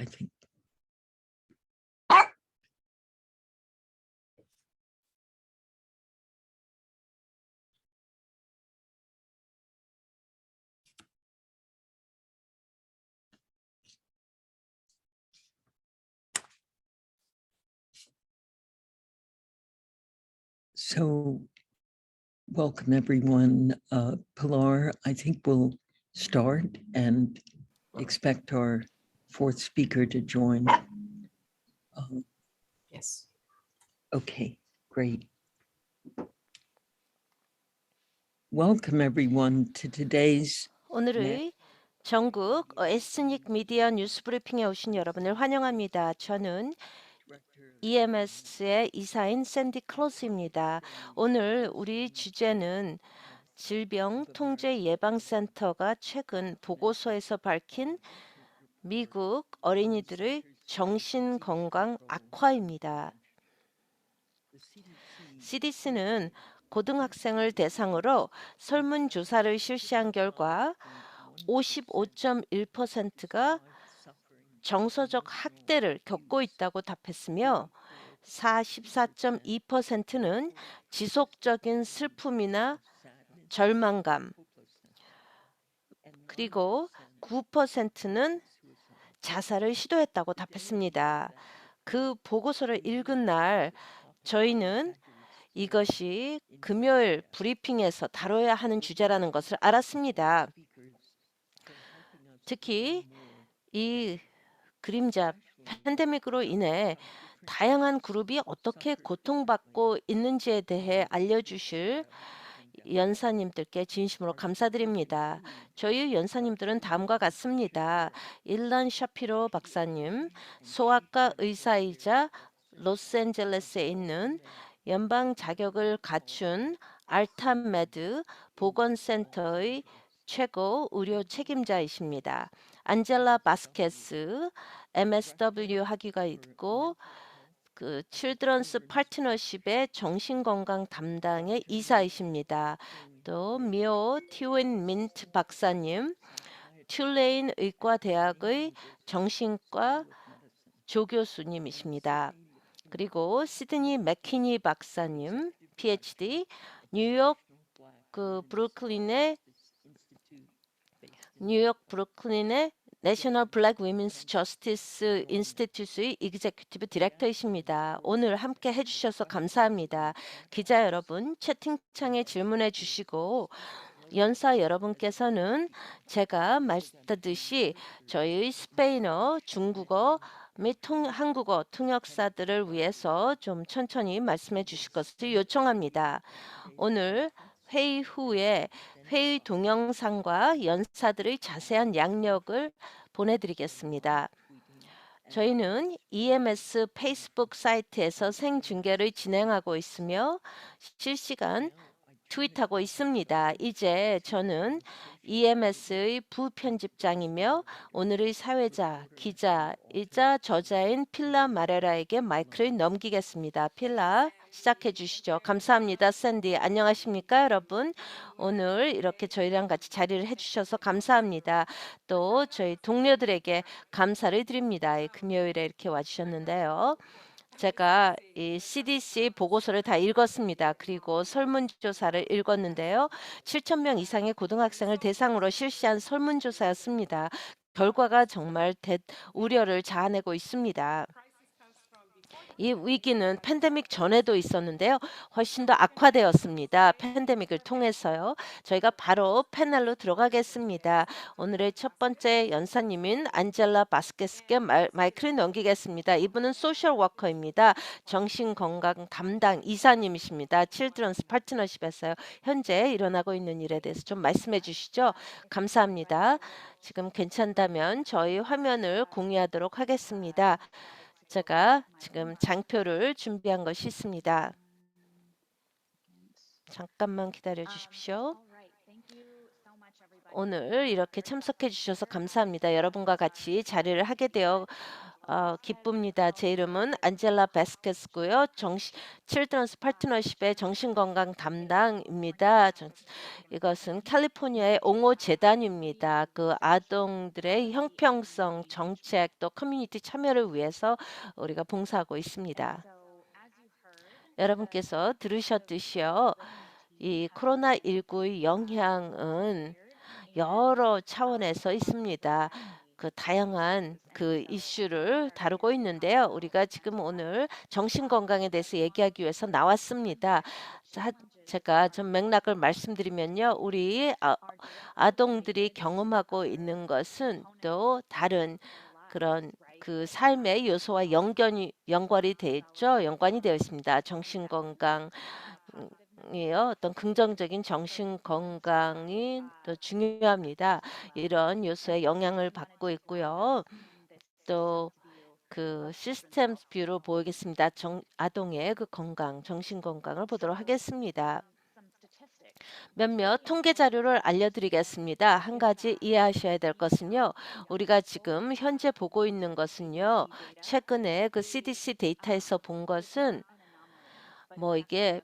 I think. So, welcome everyone. Pilar, I think we'll start and expect our fourth speaker to join. Yes. Okay, great. Welcome everyone to today's 오늘의 전국 에스닉 미디어 뉴스 브리핑에 오신 여러분을 환영합니다. 저는 EMS의 이사인 샌디 클로스입니다. 오늘 우리 주제는 질병통제예방센터가 최근 보고서에서 밝힌 미국 어린이들의 정신건강 악화입니다. CDC는 고등학생을 대상으로 설문조사를 실시한 결과 55.1%가 정서적 학대를 겪고 있다고 답했으며 44.2%는 지속적인 슬픔이나 절망감, 그리고 9%는 자살을 시도했다고 답했습니다. 그 보고서를 읽은 날 저희는 이것이 금요일 브리핑에서 다뤄야 하는 주제라는 것을 알았습니다. 특히 이 그림자 팬데믹으로 인해 다양한 그룹이 어떻게 고통받고 있는지에 대해 알려주실 연사님들께 진심으로 감사드립니다. 저희 연사님들은 다음과 같습니다. 일란 샤피로 박사님, 소아과 의사이자 로스앤젤레스에 있는 연방 자격을 갖춘 알타메드 보건센터의 최고 의료 책임자이십니다. 안젤라 바스케스 MSW 학위가 있고 그 칠드런스 파트너십의 정신건강 담당의 이사이십니다. 또 미오 티윈 민트 박사님, 튤레인 의과대학의 정신과 조교수님이십니다. 그리고 시드니 맥키니 박사님, PhD, 뉴욕 브루클린의 내셔널 블랙 위men's 저스티스 인스티튜트의 이그제큐티브 디렉터이십니다. 오늘 함께 해주셔서 감사합니다. 기자 여러분, 채팅창에 질문해 주시고 연사 여러분께서는 제가 말했듯이 저희 스페인어, 중국어 및 한국어 통역사들을 위해서 좀 천천히 말씀해 주실 것을 요청합니다. 오늘 회의 후에 회의 동영상과 연사들의 자세한 양력을 보내드리겠습니다. 저희는 EMS 페이스북 사이트에서 생중계를 진행하고 있으며 실시간 트윗하고 있습니다. 이제 저는 EMS의 부편집장이며 오늘의 사회자, 기자이자 저자인 필라 마레라에게 마이크를 넘기겠습니다. 필라, 시작해 주시죠. 감사합니다. 샌디. 안녕하십니까, 여러분? 오늘 이렇게 저희랑 같이 자리를 해주셔서 감사합니다. 또 저희 동료들에게 감사를 드립니다. 금요일에 이렇게 와주셨는데요. 제가 이 CDC 보고서를 다 읽었습니다. 그리고 설문조사를 읽었는데요. 7,000명 이상의 고등학생을 대상으로 실시한 설문조사였습니다. 결과가 정말 우려를 자아내고 있습니다. 이 위기는 팬데믹 전에도 있었는데요. 훨씬 더 악화되었습니다. 팬데믹을 통해서요. 저희가 바로 패널로 들어가겠습니다. 오늘의 첫 번째 연사님인 안젤라 바스케스께 마이크를 넘기겠습니다. 이분은 소셜 워커입니다. 정신건강 담당 이사님이십니다. 칠드런스 파트너십에서요. 현재 일어나고 있는 일에 대해서 좀 말씀해 주시죠. 감사합니다. 지금 괜찮다면 저희 화면을 공유하도록 하겠습니다. 제가 지금 장표를 준비한 것이 있습니다. 잠깐만 기다려 주십시오. 오늘 이렇게 참석해 주셔서 감사합니다. 여러분과 같이 자리를 하게 되어 기쁩니다. 제 이름은 안젤라 베스케스고요. 칠드런스 파트너십의 정신건강 담당입니다. 이것은 캘리포니아의 옹호 재단입니다. 그 아동들의 형평성 정책 또 커뮤니티 참여를 위해서 우리가 봉사하고 있습니다. 여러분께서 들으셨듯이요. 이 코로나19의 영향은 여러 차원에서 있습니다. 그 다양한 그 이슈를 다루고 있는데요. 우리가 지금 오늘 정신 건강에 대해서 얘기하기 위해서 나왔습니다. 자, 제가 좀 맥락을 말씀드리면요. 우리 아동들이 경험하고 있는 것은 또 다른 그런 그 삶의 요소와 연관이 되어 있죠. 연관이 되어 있습니다. 정신 건강 이요. 어떤 긍정적인 정신 건강이 더 중요합니다. 이런 요소에 영향을 받고 있고요. 또 그 시스템 뷰로 보이겠습니다. 아동의 그 건강, 정신 건강을 보도록 하겠습니다. 몇몇 통계 자료를 알려드리겠습니다. 한 가지 이해하셔야 될 것은요. 우리가 지금 현재 보고 있는 것은요. 최근에 그 CDC 데이터에서 본 것은 뭐 이게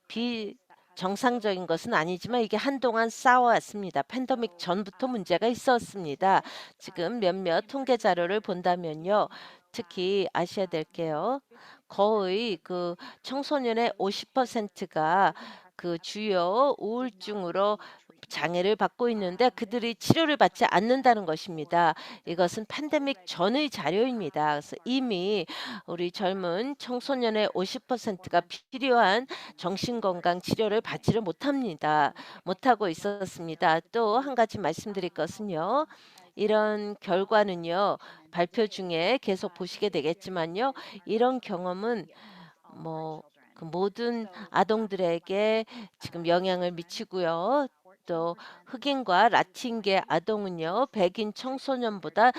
정상적인 것은 아니지만 이게 한동안 쌓아왔습니다. 팬데믹 전부터 문제가 있었습니다. 지금 몇몇 통계 자료를 본다면요. 특히 아셔야 될 게요. 거의 그 청소년의 50%가 그 주요 우울증으로 장애를 받고 있는데 그들이 치료를 받지 않는다는 것입니다. 이것은 팬데믹 전의 자료입니다. 그래서 이미 우리 젊은 청소년의 50%가 필요한 정신건강 치료를 받지를 못하고 있었습니다. 또 한 가지 말씀드릴 것은요. 이런 결과는요. 발표 중에 계속 보시게 되겠지만요. 이런 경험은 뭐 그 모든 아동들에게 지금 영향을 미치고요. 또 흑인과 라틴계 아동은요. 백인 청소년보다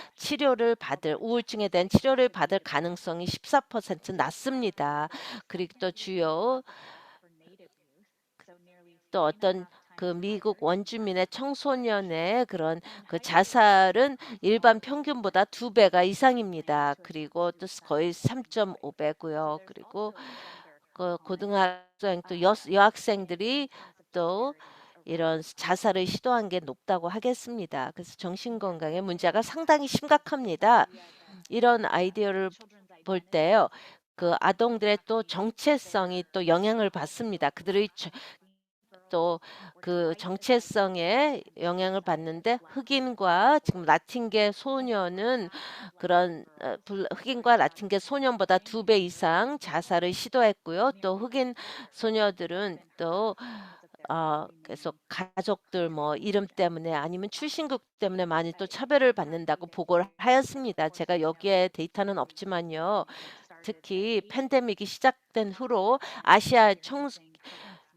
우울증에 대한 치료를 받을 가능성이 14% 낮습니다. 그리고 또 어떤 그 미국 원주민의 청소년의 그런 그 자살은 일반 평균보다 2배가 이상입니다. 그리고 또 거의 3.5배고요. 그리고 그 고등학생 또 여학생들이 또 이런 자살을 시도한 게 높다고 하겠습니다. 그래서 정신건강의 문제가 상당히 심각합니다. 이런 아이디어를 볼 때요. 그 아동들의 또 정체성이 또 영향을 받습니다. 그들의 또 그 정체성에 영향을 받는데 흑인과 지금 라틴계 소년은 흑인과 라틴계 소년보다 2배 이상 자살을 시도했고요. 또 흑인 소녀들은 또 계속 가족들 뭐 이름 때문에 아니면 출신국 때문에 많이 또 차별을 받는다고 보고를 하였습니다. 제가 여기에 데이터는 없지만요. 특히 팬데믹이 시작된 후로 아시아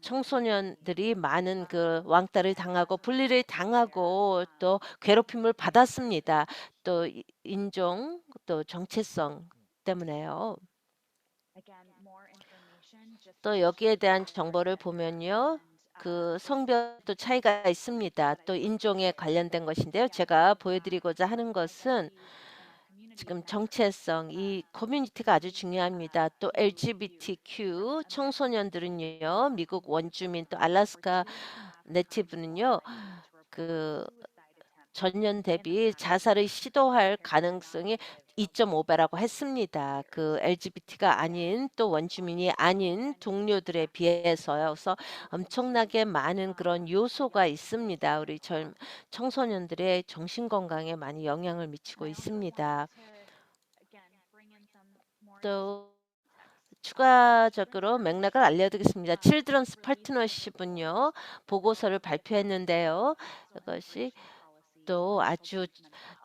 청소년들이 많은 그 왕따를 당하고 분리를 당하고 또 괴롭힘을 받았습니다. 또 인종 또 정체성 때문에요. 또 여기에 대한 정보를 보면요. 그 성별도 차이가 있습니다. 또 인종에 관련된 것인데요. 제가 보여드리고자 하는 것은 지금 정체성, 이 커뮤니티가 아주 중요합니다. 또 LGBTQ 청소년들은요, 미국 원주민 또 알래스카 네티브는요, 그 전년 대비 자살을 시도할 가능성이 2.5배라고 했습니다. 그 LGBT가 아닌 또 원주민이 아닌 동료들에 비해서요. 그래서 엄청나게 많은 그런 요소가 있습니다. 우리 청소년들의 정신 건강에 많이 영향을 미치고 있습니다. 또 추가적으로 맥락을 알려드리겠습니다. 칠드런스 파트너십은요, 보고서를 발표했는데요. 이것이 또 아주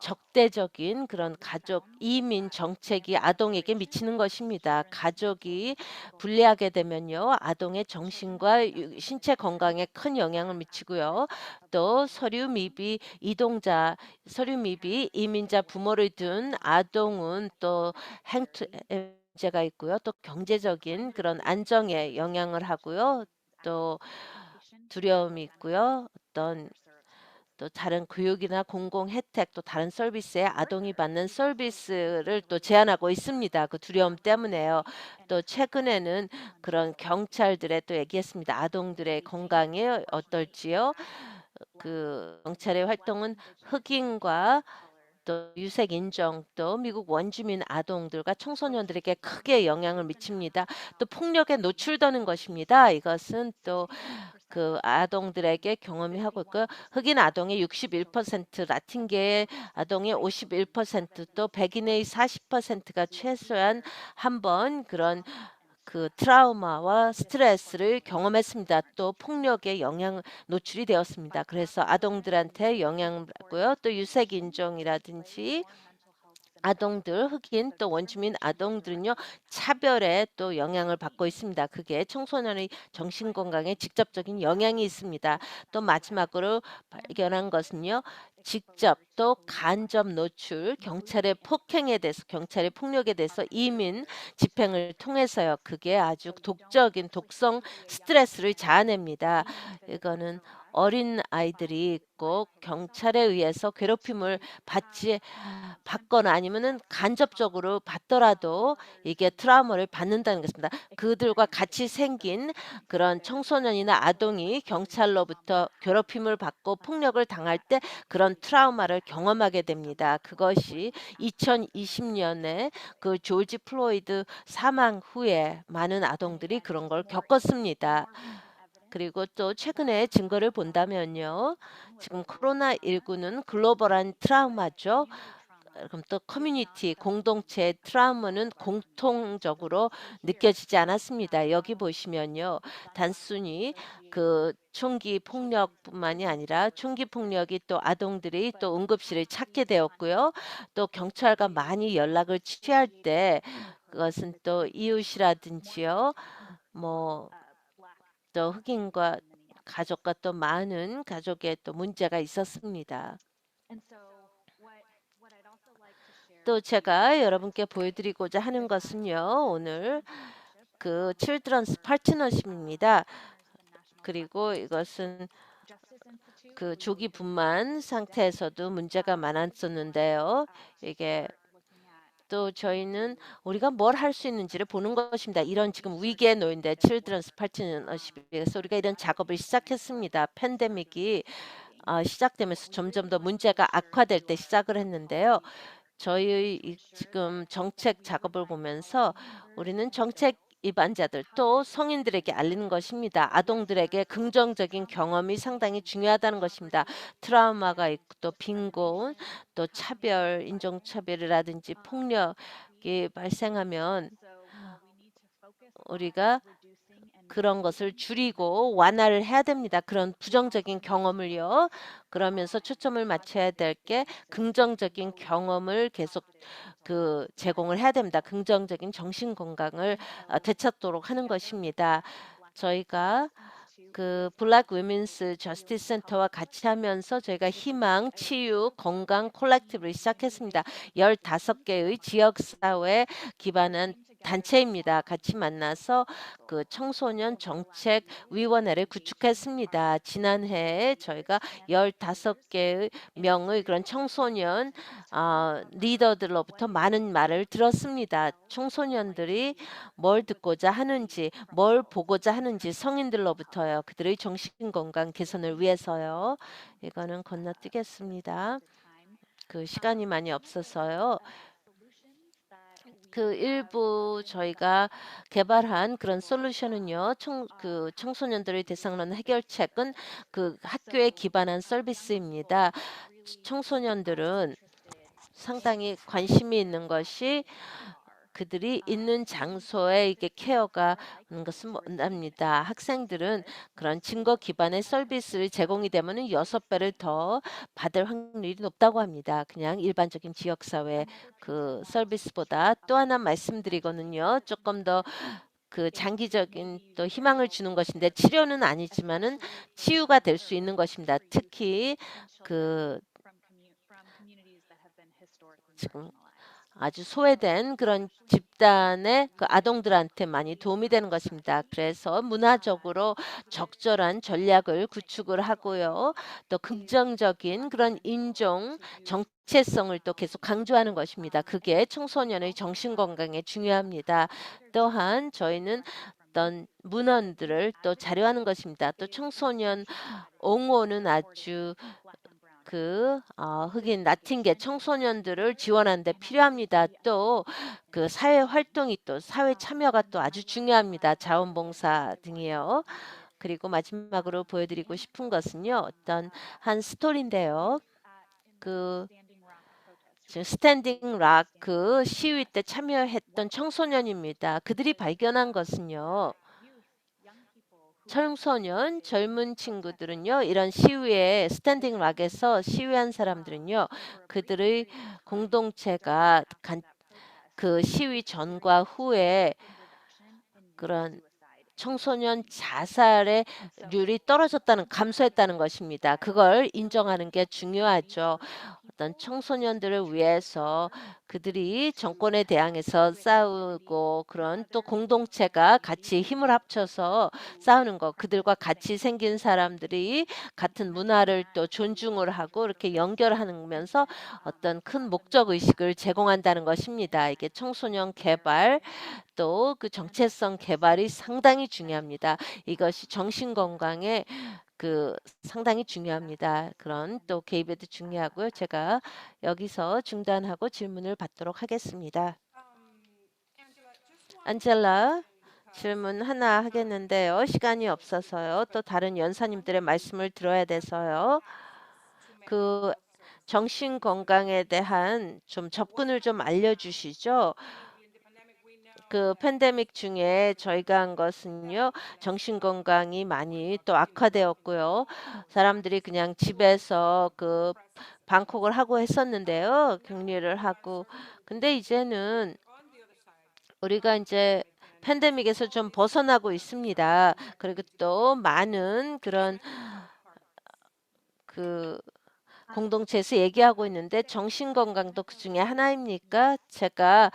적대적인 그런 가족 이민 정책이 아동에게 미치는 것입니다. 가족이 분리하게 되면요, 아동의 정신과 신체 건강에 큰 영향을 미치고요. 또 서류 미비 이민자 부모를 둔 아동은 또 행투 문제가 있고요. 또 경제적인 그런 안정에 영향을 하고요. 또 두려움이 있고요. 어떤 또 다른 교육이나 공공 혜택 또 다른 서비스에 아동이 받는 서비스를 또 제한하고 있습니다. 그 두려움 때문에요. 또 최근에는 그런 경찰들의 또 얘기했습니다. 아동들의 건강이 어떨지요. 그 경찰의 활동은 흑인과 또 유색 인종 또 미국 원주민 아동들과 청소년들에게 크게 영향을 미칩니다. 또 폭력에 노출되는 것입니다. 이것은 또 그 아동들에게 경험이 하고 있고요. 흑인 아동의 61%, 라틴계의 아동의 51%또 백인의 40%가 최소한 한 번 그런 그 트라우마와 스트레스를 경험했습니다. 또 폭력에 영향 노출이 되었습니다. 그래서 아동들한테 영향을 받고요. 또 유색 인종이라든지 아동들, 흑인 또 원주민 아동들은요, 차별에 또 영향을 받고 있습니다. 그게 청소년의 정신 건강에 직접적인 영향이 있습니다. 또 마지막으로 발견한 것은요, 직접 또 간접 노출, 경찰의 폭행에 대해서, 경찰의 폭력에 대해서 이민 집행을 통해서요, 그게 아주 독적인 독성 스트레스를 자아냅니다. 이거는 어린 아이들이 꼭 경찰에 의해서 괴롭힘을 받거나 아니면은 간접적으로 받더라도 이게 트라우마를 받는다는 것입니다. 그들과 같이 생긴 그런 청소년이나 아동이 경찰로부터 괴롭힘을 받고 폭력을 당할 때 그런 트라우마를 경험하게 됩니다. 그것이 2020년에 그 조지 플로이드 사망 후에 많은 아동들이 그런 걸 겪었습니다. 그리고 또 최근에 증거를 본다면요. 지금 코로나19는 글로벌한 트라우마죠. 그럼 또 커뮤니티, 공동체 트라우마는 공통적으로 느껴지지 않았습니다. 여기 보시면요. 단순히 그 총기 폭력뿐만이 아니라 총기 폭력이 또 아동들이 또 응급실을 찾게 되었고요. 또 경찰과 많이 연락을 취할 때 그것은 또 이웃이라든지요. 뭐 또 흑인과 가족과 또 많은 가족의 또 문제가 있었습니다. 또 제가 여러분께 보여드리고자 하는 것은요. 오늘 그 칠드런스 파트너십입니다. 그리고 이것은 그 조기 분만 상태에서도 문제가 많았었는데요. 이게 또 저희는 우리가 뭘 할 수 있는지를 보는 것입니다. 이런 지금 위기에 놓인데 칠드런스 파트너십에서 우리가 이런 작업을 시작했습니다. 팬데믹이 시작되면서 점점 더 문제가 악화될 때 시작을 했는데요. 저희의 이 지금 정책 작업을 보면서 우리는 정책 입안자들 또 성인들에게 알리는 것입니다. 아동들에게 긍정적인 경험이 상당히 중요하다는 것입니다. 트라우마가 있고 또 빈곤, 또 차별, 인종차별이라든지 폭력이 발생하면 우리가 그런 것을 줄이고 완화를 해야 됩니다. 그런 부정적인 경험을요. 그러면서 초점을 맞춰야 될 게 긍정적인 경험을 계속 그 제공을 해야 됩니다. 긍정적인 정신 건강을 되찾도록 하는 것입니다. 저희가 그 블랙 위민스 저스티스 센터와 같이 하면서 저희가 희망, 치유, 건강 콜렉티브를 시작했습니다. 15개의 지역 사회 기반한 단체입니다. 같이 만나서 그 청소년 정책 위원회를 구축했습니다. 지난해에 저희가 15개의 명의 그런 청소년 리더들로부터 많은 말을 들었습니다. 청소년들이 뭘 듣고자 하는지, 뭘 보고자 하는지 성인들로부터요. 그들의 정신 건강 개선을 위해서요. 이거는 건너뛰겠습니다. 그 시간이 많이 없어서요. 그 일부 저희가 개발한 그런 솔루션은요. 그 청소년들의 대상으로 하는 해결책은 그 학교에 기반한 서비스입니다. 청소년들은 상당히 관심이 있는 것이 그들이 있는 장소에 이게 케어가 하는 것은 못합니다. 학생들은 그런 증거 기반의 서비스를 제공이 되면은 6배를 더 받을 확률이 높다고 합니다. 그냥 일반적인 지역사회 그 서비스보다. 또 하나 말씀드리거는요. 조금 더 그 장기적인 또 희망을 주는 것인데 치료는 아니지만은 치유가 될 수 있는 것입니다. 특히 그 지금 아주 소외된 그런 집단의 그 아동들한테 많이 도움이 되는 것입니다. 그래서 문화적으로 적절한 전략을 구축을 하고요. 또 긍정적인 그런 인종 정체성을 또 계속 강조하는 것입니다. 그게 청소년의 정신 건강에 중요합니다. 또한 저희는 어떤 문헌들을 또 자료하는 것입니다. 또 청소년 옹호는 아주 흑인 나틴계 청소년들을 지원하는 데 필요합니다. 또 그 사회 활동이 또 사회 참여가 또 아주 중요합니다. 자원봉사 등이요. 그리고 마지막으로 보여드리고 싶은 것은요. 어떤 한 스토리인데요. 그 지금 스탠딩 락 그 시위 때 참여했던 청소년입니다. 그들이 발견한 것은요. 청소년, 젊은 친구들은요, 이런 시위에 스탠딩 락에서 시위한 사람들은요, 그들의 공동체가 그 시위 전과 후에 그런 청소년 자살의 률이 떨어졌다는 감소했다는 것입니다. 그걸 인정하는 게 중요하죠. 어떤 청소년들을 위해서 그들이 정권에 대항해서 싸우고 그런 또 공동체가 같이 힘을 합쳐서 싸우는 것, 그들과 같이 생긴 사람들이 같은 문화를 또 존중을 하고 이렇게 연결하면서 어떤 큰 목적 의식을 제공한다는 것입니다. 이게 청소년 개발 또 그 정체성 개발이 상당히 중요합니다. 이것이 정신 건강에 상당히 중요합니다. 그런 또 개입에도 중요하고요. 제가 여기서 중단하고 질문을 받도록 하겠습니다. 안젤라, 질문 하나 하겠는데요. 시간이 없어서요. 또 다른 연사님들의 말씀을 들어야 돼서요. 그 정신 건강에 대한 좀 접근을 좀 알려주시죠. 그 팬데믹 중에 저희가 한 것은요. 정신 건강이 많이 또 악화되었고요. 사람들이 그냥 집에서 방콕을 하고 했었는데요. 격리를 하고. 근데 이제는 우리가 이제 팬데믹에서 좀 벗어나고 있습니다. 그리고 또 많은 그런 그 공동체에서 얘기하고 있는데 정신 건강도 그중에 하나입니까? 제가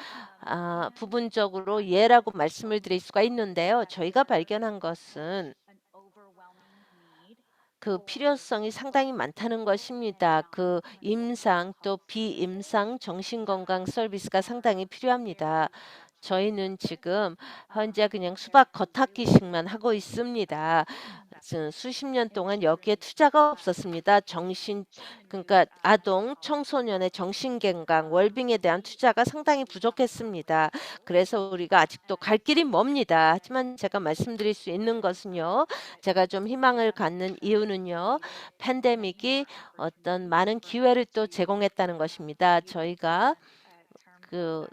부분적으로 예라고 말씀을 드릴 수가 있는데요. 저희가 발견한 것은 그 필요성이 상당히 많다는 것입니다. 그 임상 또 비임상 정신건강 서비스가 상당히 필요합니다. 저희는 지금 현재 그냥 수박 겉핥기식만 하고 있습니다. 수십 년 동안 여기에 투자가 없었습니다. 그러니까 아동, 청소년의 정신건강, 웰빙에 대한 투자가 상당히 부족했습니다. 그래서 우리가 아직도 갈 길이 멉니다. 하지만 제가 말씀드릴 수 있는 것은요. 제가 좀 희망을 갖는 이유는요. 팬데믹이 어떤 많은 기회를 또 제공했다는 것입니다. 저희가 그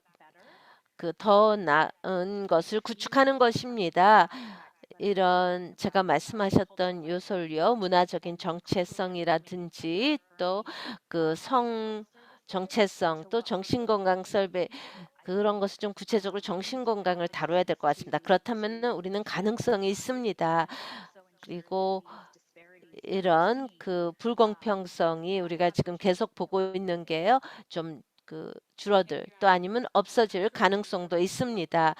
더 나은 것을 구축하는 것입니다. 이런 제가 말씀하셨던 요소를요. 문화적인 정체성이라든지 또 성 정체성 또 정신건강 설비 그런 것을 좀 구체적으로 정신건강을 다뤄야 될 것 같습니다. 그렇다면은 우리는 가능성이 있습니다. 그리고 이런 불공평성이 우리가 지금 계속 보고 있는 게요. 좀 줄어들 또 아니면 없어질 가능성도 있습니다.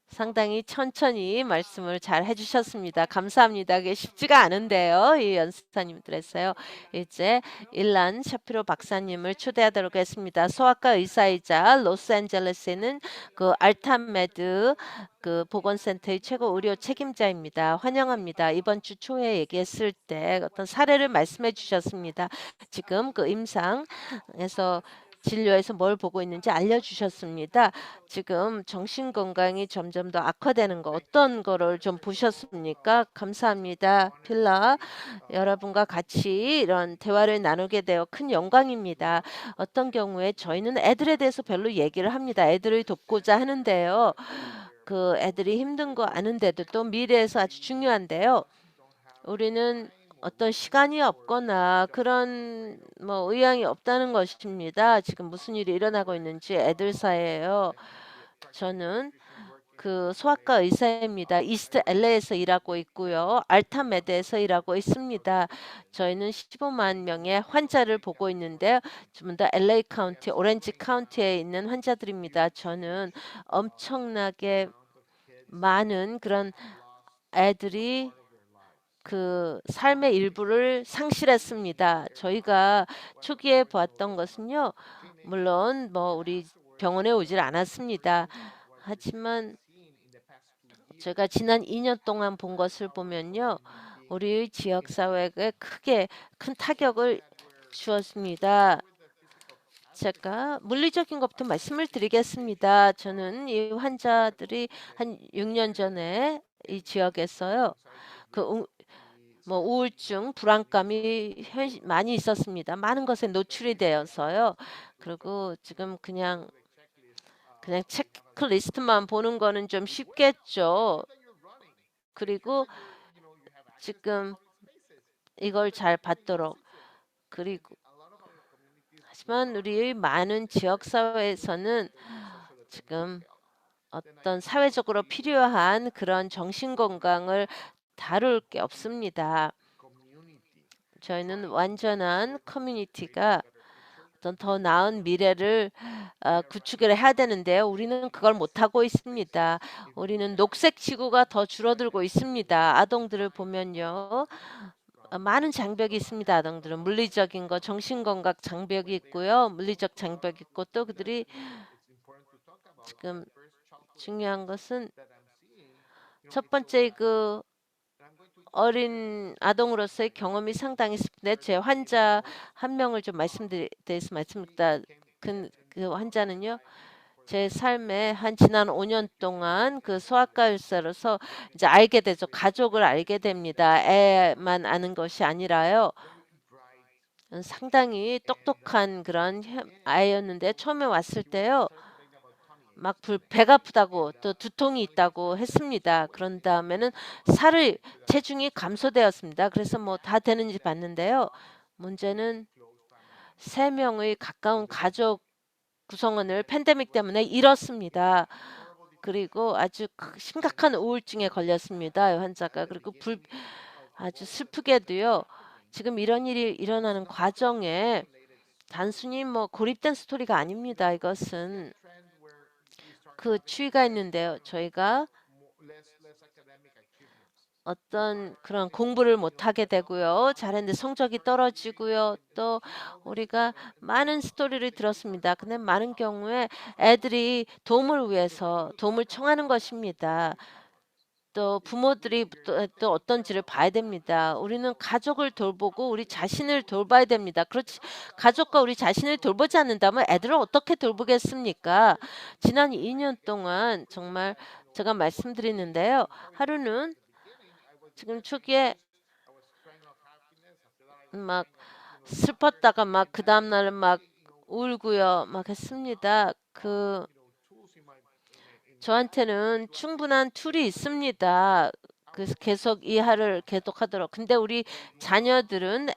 상당히 천천히 말씀을 잘 해주셨습니다. 감사합니다. 그게 쉽지가 않은데요. 이 연수사님들에서요. 이제 일란 샤피로 박사님을 초대하도록 했습니다. 소아과 의사이자 로스앤젤레스에는 알타메드 보건센터의 최고 의료 책임자입니다. 환영합니다. 이번 주 초에 얘기했을 때 어떤 사례를 말씀해 주셨습니다. 지금 임상에서 진료에서 뭘 보고 있는지 알려주셨습니다. 지금 정신 건강이 점점 더 악화되는 거 어떤 거를 좀 보셨습니까? 감사합니다. 필라 여러분과 같이 이런 대화를 나누게 되어 큰 영광입니다. 어떤 경우에 저희는 애들에 대해서 별로 얘기를 합니다. 애들을 돕고자 하는데요. 애들이 힘든 거 아는데도 또 미래에서 아주 중요한데요. 우리는 어떤 시간이 없거나 그런 의향이 없다는 것입니다. 지금 무슨 일이 일어나고 있는지 애들 사이에요. 저는 그 소아과 의사입니다. 이스트 LA에서 일하고 있고요. 알타메드에서 일하고 있습니다. 저희는 15만 명의 환자를 보고 있는데요. 전부 다 LA 카운티, 오렌지 카운티에 있는 환자들입니다. 저는 엄청나게 많은 그런 애들이 그 삶의 일부를 상실했습니다. 저희가 초기에 보았던 것은요. 물론 뭐 우리 병원에 오질 않았습니다. 하지만 제가 지난 2년 동안 본 것을 보면요. 우리 지역 사회에 크게 큰 타격을 주었습니다. 제가 물리적인 것부터 말씀을 드리겠습니다. 저는 이 환자들이 한 6년 전에 이 지역에서요. 그 뭐 우울증, 불안감이 많이 있었습니다. 많은 것에 노출이 되어서요. 그리고 지금 그냥 체크리스트만 보는 거는 좀 쉽겠죠. 그리고 지금 이걸 잘 받도록 그리고 하지만 우리 많은 지역 사회에서는 지금 어떤 사회적으로 필요한 그런 정신 건강을 다룰 게 없습니다. 저희는 완전한 커뮤니티가 어떤 더 나은 미래를 구축을 해야 되는데요. 우리는 그걸 못하고 있습니다. 우리는 녹색 지구가 더 줄어들고 있습니다. 아동들을 보면요. 많은 장벽이 있습니다. 아동들은 물리적인 거, 정신건강 장벽이 있고요. 물리적 장벽이 있고 또 그들이 지금 중요한 것은 첫 번째 그 어린 아동으로서의 경험이 상당히 있습니다. 제 환자 한 명을 좀 말씀드려서 말씀드립니다. 그 환자는요. 제 삶에 한 지난 5년 동안 그 소아과 의사로서 이제 알게 되죠. 가족을 알게 됩니다. 애만 아는 것이 아니라요. 상당히 똑똑한 그런 아이였는데 처음에 왔을 때요. 막 배가 아프다고 또 두통이 있다고 했습니다. 그런 다음에는 체중이 감소되었습니다. 그래서 뭐 다 되는지 봤는데요. 문제는 3명의 가까운 가족 구성원을 팬데믹 때문에 잃었습니다. 그리고 아주 심각한 우울증에 걸렸습니다. 환자가. 그리고 아주 슬프게도요. 지금 이런 일이 일어나는 과정에 단순히 뭐 고립된 스토리가 아닙니다. 이것은 그 추이가 있는데요. 저희가 어떤 그런 공부를 못하게 되고요. 잘했는데 성적이 떨어지고요. 또 우리가 많은 스토리를 들었습니다. 근데 많은 경우에 애들이 도움을 위해서 도움을 청하는 것입니다. 또 부모들이 또 어떤지를 봐야 됩니다. 우리는 가족을 돌보고 우리 자신을 돌봐야 됩니다. 그렇지 가족과 우리 자신을 돌보지 않는다면 애들을 어떻게 돌보겠습니까? 지난 2년 동안 정말 제가 말씀드리는데요. 하루는 지금 초기에 막 슬펐다가 막 그다음 날은 막 울고요. 막 했습니다. 저한테는 충분한 툴이 있습니다. 그래서 계속 이하를 계속하도록. 근데 우리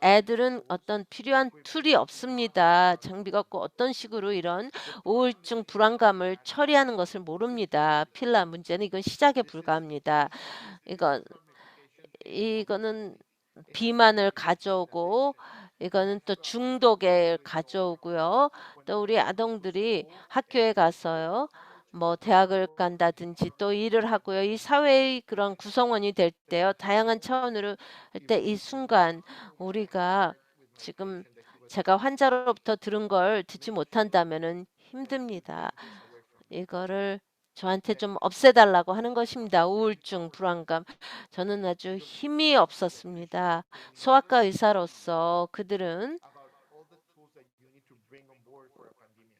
애들은 어떤 필요한 툴이 없습니다. 장비가 없고 어떤 식으로 이런 우울증, 불안감을 처리하는 것을 모릅니다. 필라 문제는 이건 시작에 불과합니다. 이건 이거는 비만을 가져오고 이거는 또 중독에 가져오고요. 또 우리 아동들이 학교에 가서요. 뭐 대학을 간다든지 또 일을 하고요. 이 사회의 그런 구성원이 될 때요. 다양한 차원으로 할 때 이 순간 우리가 지금 제가 환자로부터 들은 걸 듣지 못한다면은 힘듭니다. 이거를 저한테 좀 없애달라고 하는 것입니다. 우울증, 불안감. 저는 아주 힘이 없었습니다. 소아과 의사로서 그들은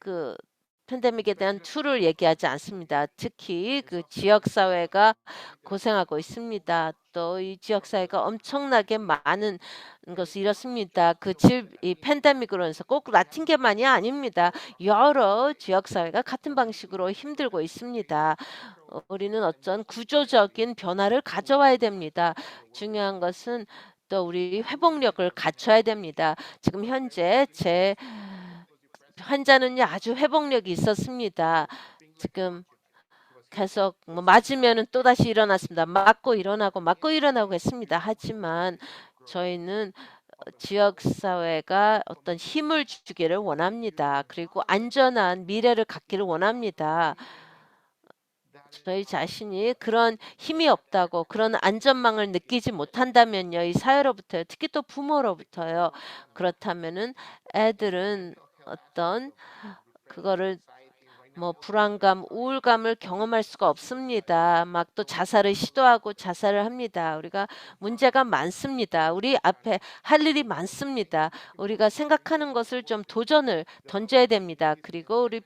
그 팬데믹에 대한 툴을 얘기하지 않습니다. 특히 그 지역 사회가 고생하고 있습니다. 또 이 지역 사회가 엄청나게 많은 것을 잃었습니다. 이 팬데믹으로 인해서 꼭 라틴계만이 아닙니다. 여러 지역 사회가 같은 방식으로 힘들고 있습니다. 우리는 어떤 구조적인 변화를 가져와야 됩니다. 중요한 것은 또 우리 회복력을 갖춰야 됩니다. 지금 현재 제 환자는요 아주 회복력이 있었습니다. 지금 계속 뭐 맞으면은 또다시 일어났습니다. 맞고 일어나고 맞고 일어나고 했습니다. 하지만 저희는 지역 사회가 어떤 힘을 주기를 원합니다. 그리고 안전한 미래를 갖기를 원합니다. 저희 자신이 그런 힘이 없다고 그런 안전망을 느끼지 못한다면요. 이 사회로부터요. 특히 또 부모로부터요. 그렇다면은 애들은 어떤 그거를 뭐 불안감, 우울감을 경험할 수가 없습니다. 막 또 자살을 시도하고 자살을 합니다. 우리가 문제가 많습니다. 우리 앞에 할 일이 많습니다. 우리가 생각하는 것을 좀 도전을 던져야 됩니다. 그리고 우리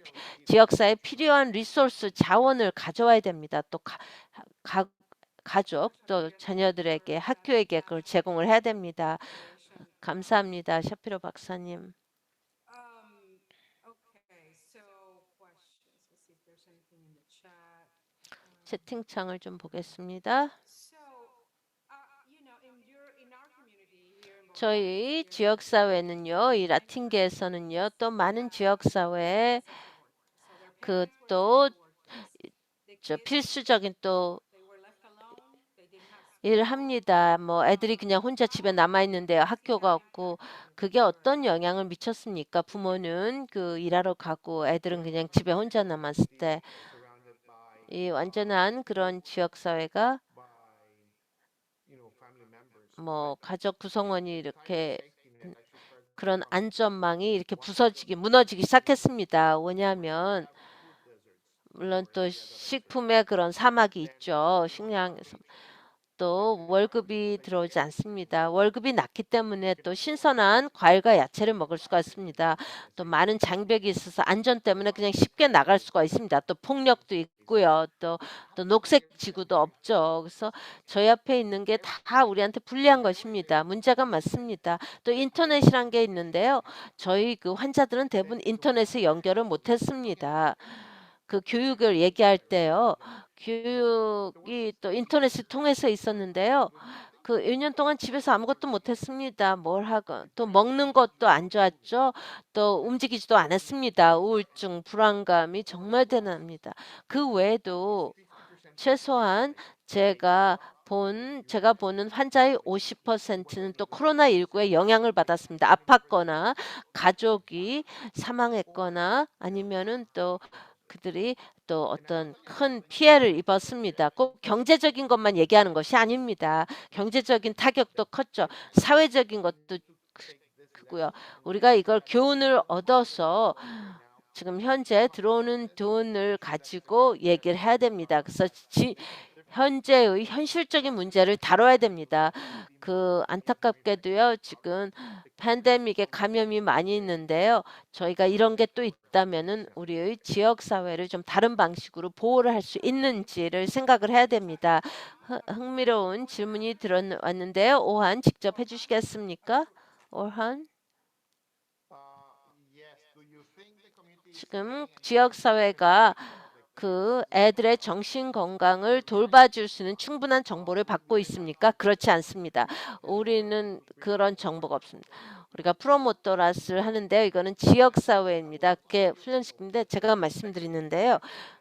지역사회에 필요한 리소스, 자원을 가져와야 됩니다. 또 가, 가족, 또 자녀들에게, 학교에게 그걸 제공을 해야 됩니다. 감사합니다. 샤피로 박사님. 채팅창을 좀 보겠습니다. 저희 지역사회는요, 이 라틴계에서는요, 또 많은 지역사회에 또 필수적인 또 일을 합니다. 뭐 애들이 그냥 혼자 집에 남아 있는데요. 학교가 없고 그게 어떤 영향을 미쳤습니까? 부모는 그 일하러 가고 애들은 그냥 집에 혼자 남았을 때 이 완전한 그런 지역 사회가 뭐 가족 구성원이 이렇게 그런 안전망이 이렇게 무너지기 시작했습니다. 왜냐하면 물론 또 식품의 그런 사막이 있죠. 식량에서. 또 월급이 들어오지 않습니다. 월급이 낮기 때문에 또 신선한 과일과 야채를 먹을 수가 있습니다. 또 많은 장벽이 있어서 안전 때문에 그냥 쉽게 나갈 수가 있습니다. 또 폭력도 있고요. 또 녹색 지구도 없죠. 그래서 저희 앞에 있는 게 다 우리한테 불리한 것입니다. 문제가 많습니다. 또 인터넷이란 게 있는데요. 저희 그 환자들은 대부분 인터넷에 연결을 못했습니다. 그 교육을 얘기할 때요. 교육이 또 인터넷을 통해서 있었는데요. 그 1년 동안 집에서 아무것도 못했습니다. 뭘 하건 또 먹는 것도 안 좋았죠. 또 움직이지도 않았습니다. 우울증, 불안감이 정말 대단합니다. 그 외에도 최소한 제가 보는 환자의 50%는 또 코로나19에 영향을 받았습니다. 아팠거나 가족이 사망했거나 아니면은 또 그들이 또 어떤 큰 피해를 입었습니다. 꼭 경제적인 것만 얘기하는 것이 아닙니다. 경제적인 타격도 컸죠. 사회적인 것도 크고요. 우리가 이걸 교훈을 얻어서 지금 현재 들어오는 돈을 가지고 얘기를 해야 됩니다. 그래서 현재의 현실적인 문제를 다뤄야 됩니다. 그 안타깝게도요. 지금 팬데믹에 감염이 많이 있는데요. 저희가 이런 게 또 있다면은 우리의 지역 사회를 좀 다른 방식으로 보호를 할 수 있는지를 생각을 해야 됩니다. 흥미로운 질문이 들어왔는데요. 오한 직접 해주시겠습니까? 오한? 지금 지역 사회가 그 애들의 정신 건강을 돌봐줄 수 있는 충분한 정보를 받고 있습니까? 그렇지 않습니다. 우리는 그런 정보가 없습니다. 우리가 프로모터라스를 하는데요. 이거는 지역 사회입니다. 그게 훈련시키는데 제가 말씀드리는데요.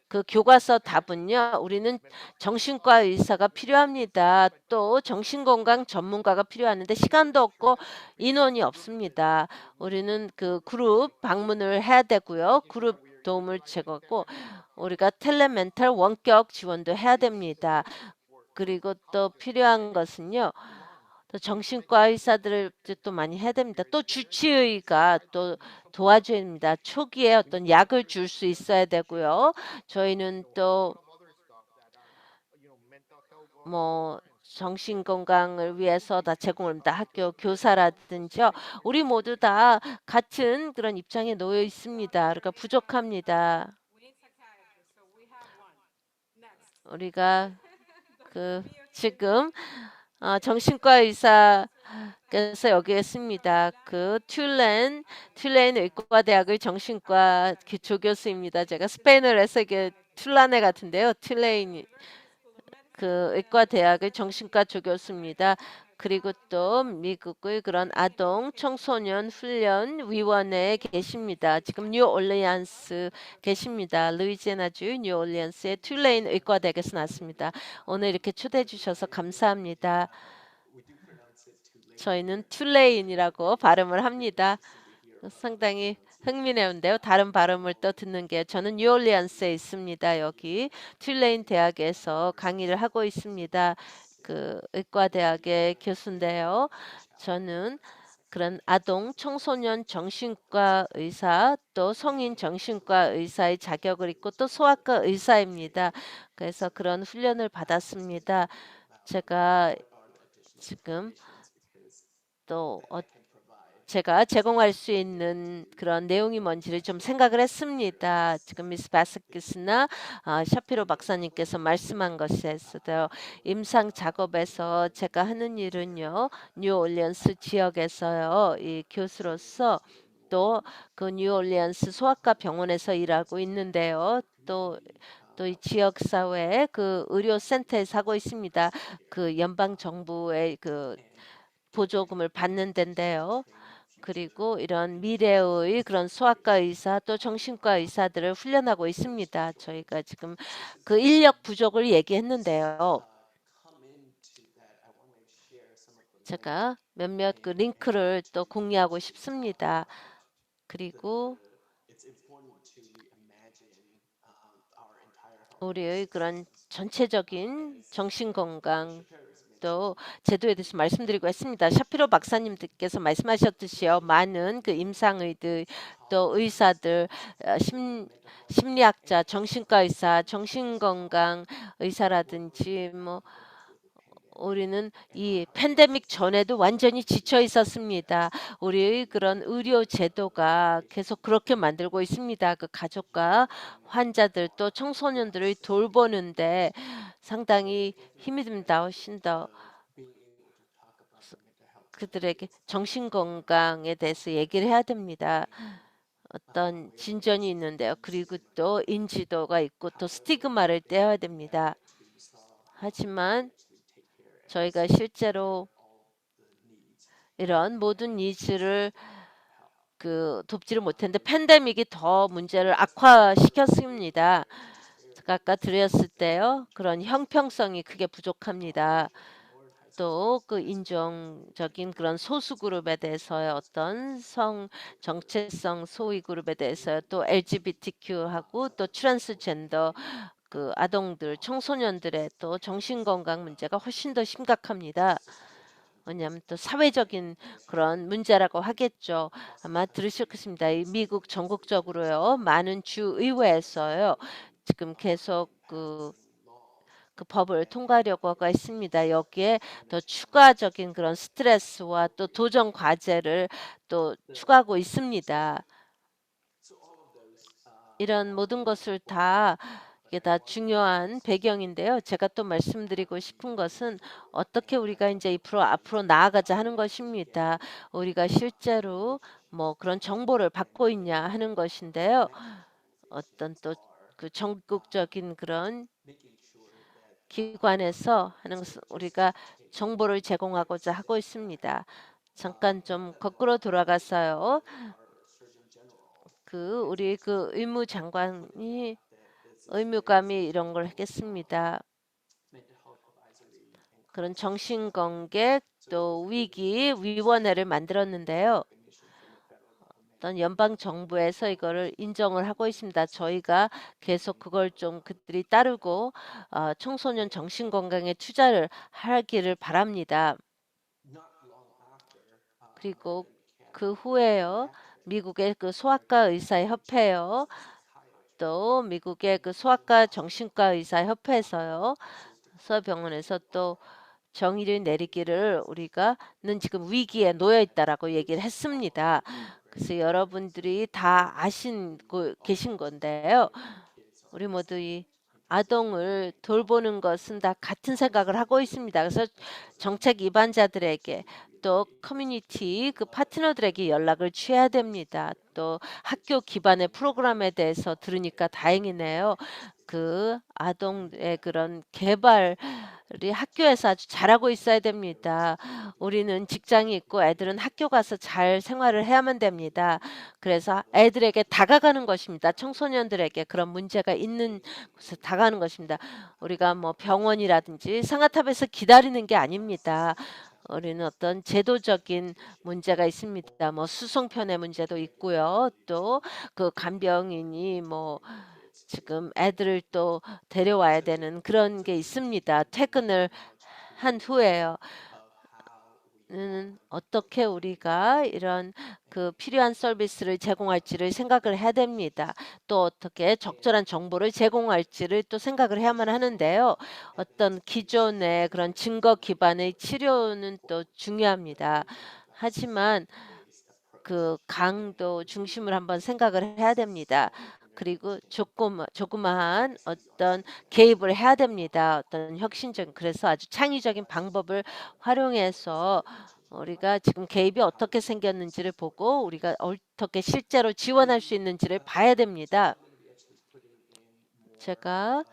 그 교과서 답은요. 우리는 정신과 의사가 필요합니다. 또 정신건강 전문가가 필요하는데 시간도 없고 인원이 없습니다. 우리는 그 그룹 방문을 해야 되고요. 그룹 도움을 제공하고 우리가 텔레멘탈 원격 지원도 해야 됩니다. 그리고 또 필요한 것은요. 또 정신과 의사들을 또 많이 해야 됩니다. 또 주치의가 또 도와줘야 됩니다. 초기에 어떤 약을 줄 수 있어야 되고요. 저희는 또 뭐 정신 건강을 위해서 다 제공합니다. 학교 교사라든지요. 우리 모두 다 같은 그런 입장에 놓여 있습니다. 그러니까 부족합니다. 우리가 그 지금 정신과 의사께서 여기 있습니다. 그 툴렌 의과대학의 정신과 조교수입니다. 제가 스페인어를 해서 이게 툴라네 같은데요. 툴레인 그 의과대학의 정신과 조교수입니다. 그리고 또 미국의 그런 아동 청소년 훈련 위원회에 계십니다. 지금 뉴올리언스 계십니다. 루이지애나주 뉴올리언스의 툴레인 의과대학에서 났습니다. 오늘 이렇게 초대해 주셔서 감사합니다. 저희는 툴레인이라고 발음을 합니다. 상당히 흥미로운데요. 다른 발음을 또 듣는 게 저는 뉴올리언스에 있습니다. 여기 툴레인 대학에서 강의를 하고 있습니다. 그 의과대학의 교수인데요. 저는 그런 아동 청소년 정신과 의사 또 성인 정신과 의사의 자격을 있고 또 소아과 의사입니다. 그래서 그런 훈련을 받았습니다. 제가 지금 또 제가 제공할 수 있는 그런 내용이 뭔지를 좀 생각을 했습니다. 지금 미스 바스키스나 샤피로 박사님께서 말씀한 것에서도 임상 작업에서 제가 하는 일은요. 뉴올리언스 지역에서요. 이 교수로서 또 그 뉴올리언스 소아과 병원에서 일하고 있는데요. 또 이 지역 사회에 그 의료센터에서 하고 있습니다. 그 연방 정부의 그 보조금을 받는 데인데요. 그리고 이런 미래의 그런 소아과 의사 또 정신과 의사들을 훈련하고 있습니다. 저희가 지금 그 인력 부족을 얘기했는데요. 제가 몇몇 그 링크를 또 공유하고 싶습니다. 그리고 우리의 그런 전체적인 정신 건강 또 제도에 대해서 말씀드리고 했습니다. 샤피로 박사님께서 말씀하셨듯이요. 많은 그 임상의들 또 의사들 심리학자, 정신과 의사, 정신건강 의사라든지 뭐 우리는 이 팬데믹 전에도 완전히 지쳐 있었습니다. 우리의 그런 의료 제도가 계속 그렇게 만들고 있습니다. 그 가족과 환자들 또 청소년들을 돌보는데 상당히 힘이 듭니다. 훨씬 더 그들에게 정신 건강에 대해서 얘기를 해야 됩니다. 어떤 진전이 있는데요. 그리고 또 인지도가 있고 또 스티그마를 떼어야 됩니다. 하지만 저희가 실제로 이런 모든 니즈를 그 돕지를 못했는데 팬데믹이 더 문제를 악화시켰습니다. 제가 아까 드렸을 때요. 그런 형평성이 크게 부족합니다. 또 그 인종적인 그런 소수 그룹에 대해서의 어떤 정체성 소위 그룹에 대해서 또 LGBTQ하고 또 트랜스젠더 그 아동들, 청소년들의 또 정신건강 문제가 훨씬 더 심각합니다. 왜냐하면 또 사회적인 그런 문제라고 하겠죠. 아마 들으셨겠습니다. 이 미국 전국적으로요. 많은 주의회에서요. 지금 계속 그 법을 통과하려고 하고 있습니다. 여기에 더 추가적인 그런 스트레스와 또 도전 과제를 또 추가하고 있습니다. 이런 모든 것을 다 이게 다 중요한 배경인데요. 제가 또 말씀드리고 싶은 것은 어떻게 우리가 이제 앞으로 나아가자 하는 것입니다. 우리가 실제로 뭐 그런 정보를 받고 있냐 하는 것인데요. 어떤 또 그 전국적인 그런 기관에서 하는 것은 우리가 정보를 제공하고자 하고 있습니다. 잠깐 좀 거꾸로 돌아가서요. 그 우리 그 의무장관이 의무감이 이런 걸 하겠습니다. 그런 정신건강 또 위기 위원회를 만들었는데요. 어떤 연방 정부에서 이거를 인정을 하고 있습니다. 저희가 계속 그걸 좀 그들이 따르고 청소년 정신 건강에 투자를 하기를 바랍니다. 그리고 그 후에요. 미국의 그 소아과 의사 협회요. 또 미국의 그 소아과 정신과 의사 협회에서요. 서병원에서 또 정의를 내리기를 우리가는 지금 위기에 놓여 있다라고 얘기를 했습니다. 그래서 여러분들이 다 아시고 계신 건데요. 우리 모두 이 아동을 돌보는 것은 다 같은 생각을 하고 있습니다. 그래서 정책 위반자들에게 또 커뮤니티 그 파트너들에게 연락을 취해야 됩니다. 또 학교 기반의 프로그램에 대해서 들으니까 다행이네요. 그 아동의 그런 개발이 학교에서 아주 잘하고 있어야 됩니다. 우리는 직장이 있고 애들은 학교 가서 잘 생활을 해야만 됩니다. 그래서 애들에게 다가가는 것입니다. 청소년들에게 그런 문제가 있는 곳에 다가가는 것입니다. 우리가 뭐 병원이라든지 상아탑에서 기다리는 게 아닙니다. 우리는 어떤 제도적인 문제가 있습니다. 뭐 수송편의 문제도 있고요. 또 그 간병인이 뭐 지금 애들을 또 데려와야 되는 그런 게 있습니다. 퇴근을 한 후에요. 어떻게 우리가 이런 그 필요한 서비스를 제공할지를 생각을 해야 됩니다. 또 어떻게 적절한 정보를 제공할지를 또 생각을 해야만 하는데요. 어떤 기존의 그런 증거 기반의 치료는 또 중요합니다. 하지만 그 강도 중심을 한번 생각을 해야 됩니다. 그리고 조그마한 어떤 개입을 해야 됩니다. 어떤 혁신적인 그래서 아주 창의적인 방법을 활용해서 우리가 지금 개입이 어떻게 생겼는지를 보고 우리가 어떻게 실제로 지원할 수 있는지를 봐야 됩니다. 제가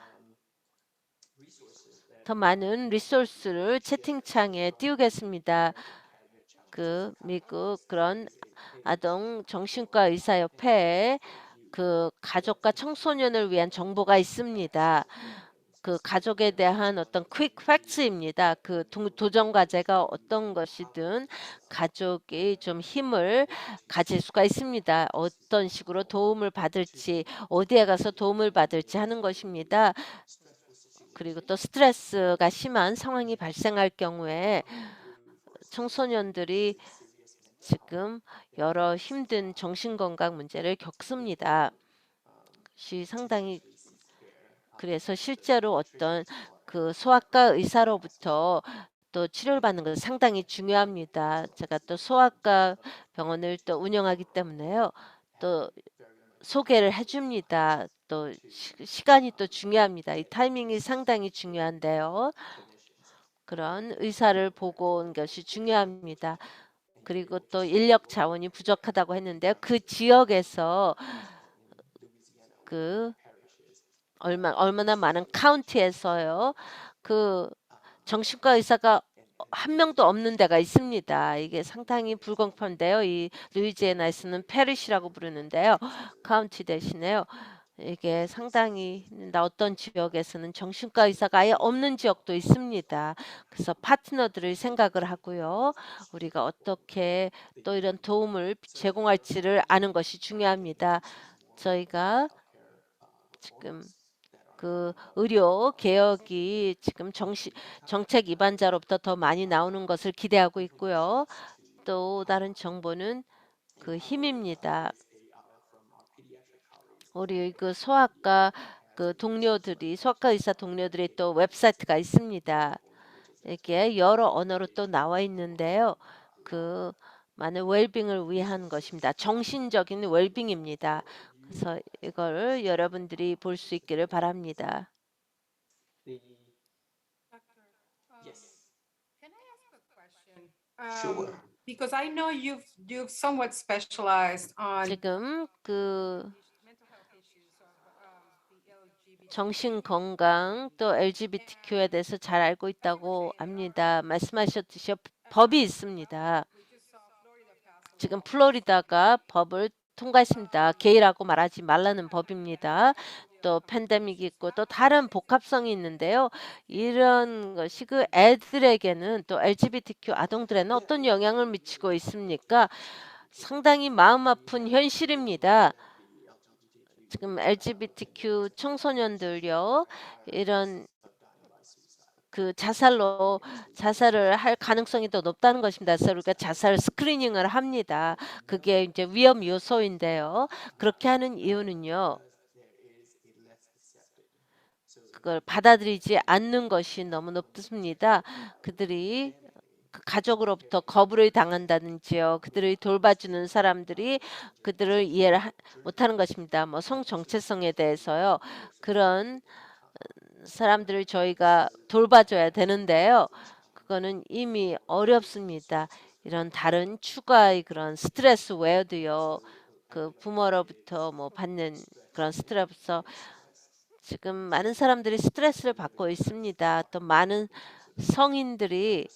더 많은 리소스를 채팅창에 띄우겠습니다. 그 미국 그런 아동 정신과 의사협회에 그 가족과 청소년을 위한 정보가 있습니다. 그 가족에 대한 어떤 퀵 팩트입니다. 그 도전 과제가 어떤 것이든 가족이 좀 힘을 가질 수가 있습니다. 어떤 식으로 도움을 받을지, 어디에 가서 도움을 받을지 하는 것입니다. 그리고 또 스트레스가 심한 상황이 발생할 경우에 청소년들이 지금 여러 힘든 정신건강 문제를 겪습니다. 상당히 그래서 실제로 어떤 그 소아과 의사로부터 또 치료를 받는 것은 상당히 중요합니다. 제가 또 소아과 병원을 또 운영하기 때문에요. 또 소개를 해 줍니다. 또 시간이 또 중요합니다. 이 타이밍이 상당히 중요한데요. 그런 의사를 보고 온 것이 중요합니다. 그리고 또 인력 자원이 부족하다고 했는데요. 그 지역에서 그 얼마나 많은 카운티에서요. 그 정신과 의사가 한 명도 없는 데가 있습니다. 이게 상당히 불공평한데요. 이 루이지애나에서는 페리시라고 부르는데요. 카운티 대신에요. 이게 상당히 어떤 지역에서는 정신과 의사가 아예 없는 지역도 있습니다. 그래서 파트너들을 생각을 하고요. 우리가 어떻게 또 이런 도움을 제공할지를 아는 것이 중요합니다. 저희가 지금 그 의료 개혁이 지금 정책 입안자로부터 더 많이 나오는 것을 기대하고 있고요. 또 다른 정보는 그 힘입니다. 우리 그 소아과 의사 동료들이 또 웹사이트가 있습니다. 이게 여러 언어로 또 나와 있는데요. 그 많은 웰빙을 위한 것입니다. 정신적인 웰빙입니다. 그래서 이거를 여러분들이 볼 수 있기를 바랍니다. Can I ask a question? Because I know you've somewhat specialized on 지금 그 mental health issues of the LGBT. 정신 건강 또 LGBTQ에 대해서 잘 알고 있다고 압니다. 말씀하셨듯이 법이 있습니다. We just saw Florida pass a 지금 law. 플로리다가 법을 통과했습니다. 게이라고 말하지 말라는 법입니다. 또 팬데믹이 있고 또 다른 복합성이 있는데요. 이런 것이 그 애들에게는 또 LGBTQ 아동들에는 어떤 영향을 미치고 있습니까? 상당히 마음 아픈 현실입니다. 지금 LGBTQ 청소년들요. 이런 그 자살을 할 가능성이 더 높다는 것입니다. 그래서 우리가 자살 스크리닝을 합니다. 그게 이제 위험 요소인데요. 그렇게 하는 이유는요. 그걸 받아들이지 않는 것이 너무 높습니다. 그들이 그 가족으로부터 거부를 당한다든지요. 그들을 돌봐주는 사람들이 그들을 이해를 못하는 것입니다. 뭐 성 정체성에 대해서요. 그런 사람들을 저희가 돌봐줘야 되는데요. 그거는 이미 어렵습니다. 이런 다른 추가의 그런 스트레스 외에도요. 그 부모로부터 뭐 받는 그런 스트레스 지금 많은 사람들이 스트레스를 받고 있습니다. 또 많은 성인들이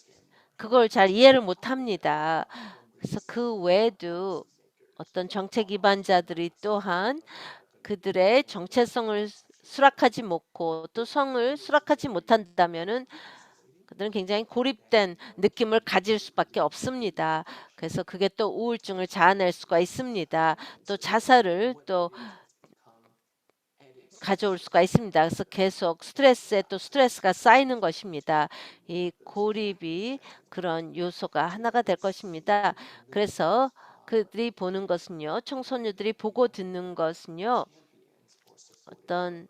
그걸 잘 이해를 못합니다. 그래서 그 외에도 어떤 정책 기반자들이 또한 그들의 정체성을 수락하지 못고 또 성을 수락하지 못한다면은 그들은 굉장히 고립된 느낌을 가질 수밖에 없습니다. 그래서 그게 또 우울증을 자아낼 수가 있습니다. 또 자살을 또 가져올 수가 있습니다. 그래서 계속 스트레스에 또 스트레스가 쌓이는 것입니다. 이 고립이 그런 요소가 하나가 될 것입니다. 그래서 그들이 보는 것은요, 청소년들이 보고 듣는 것은요, 어떤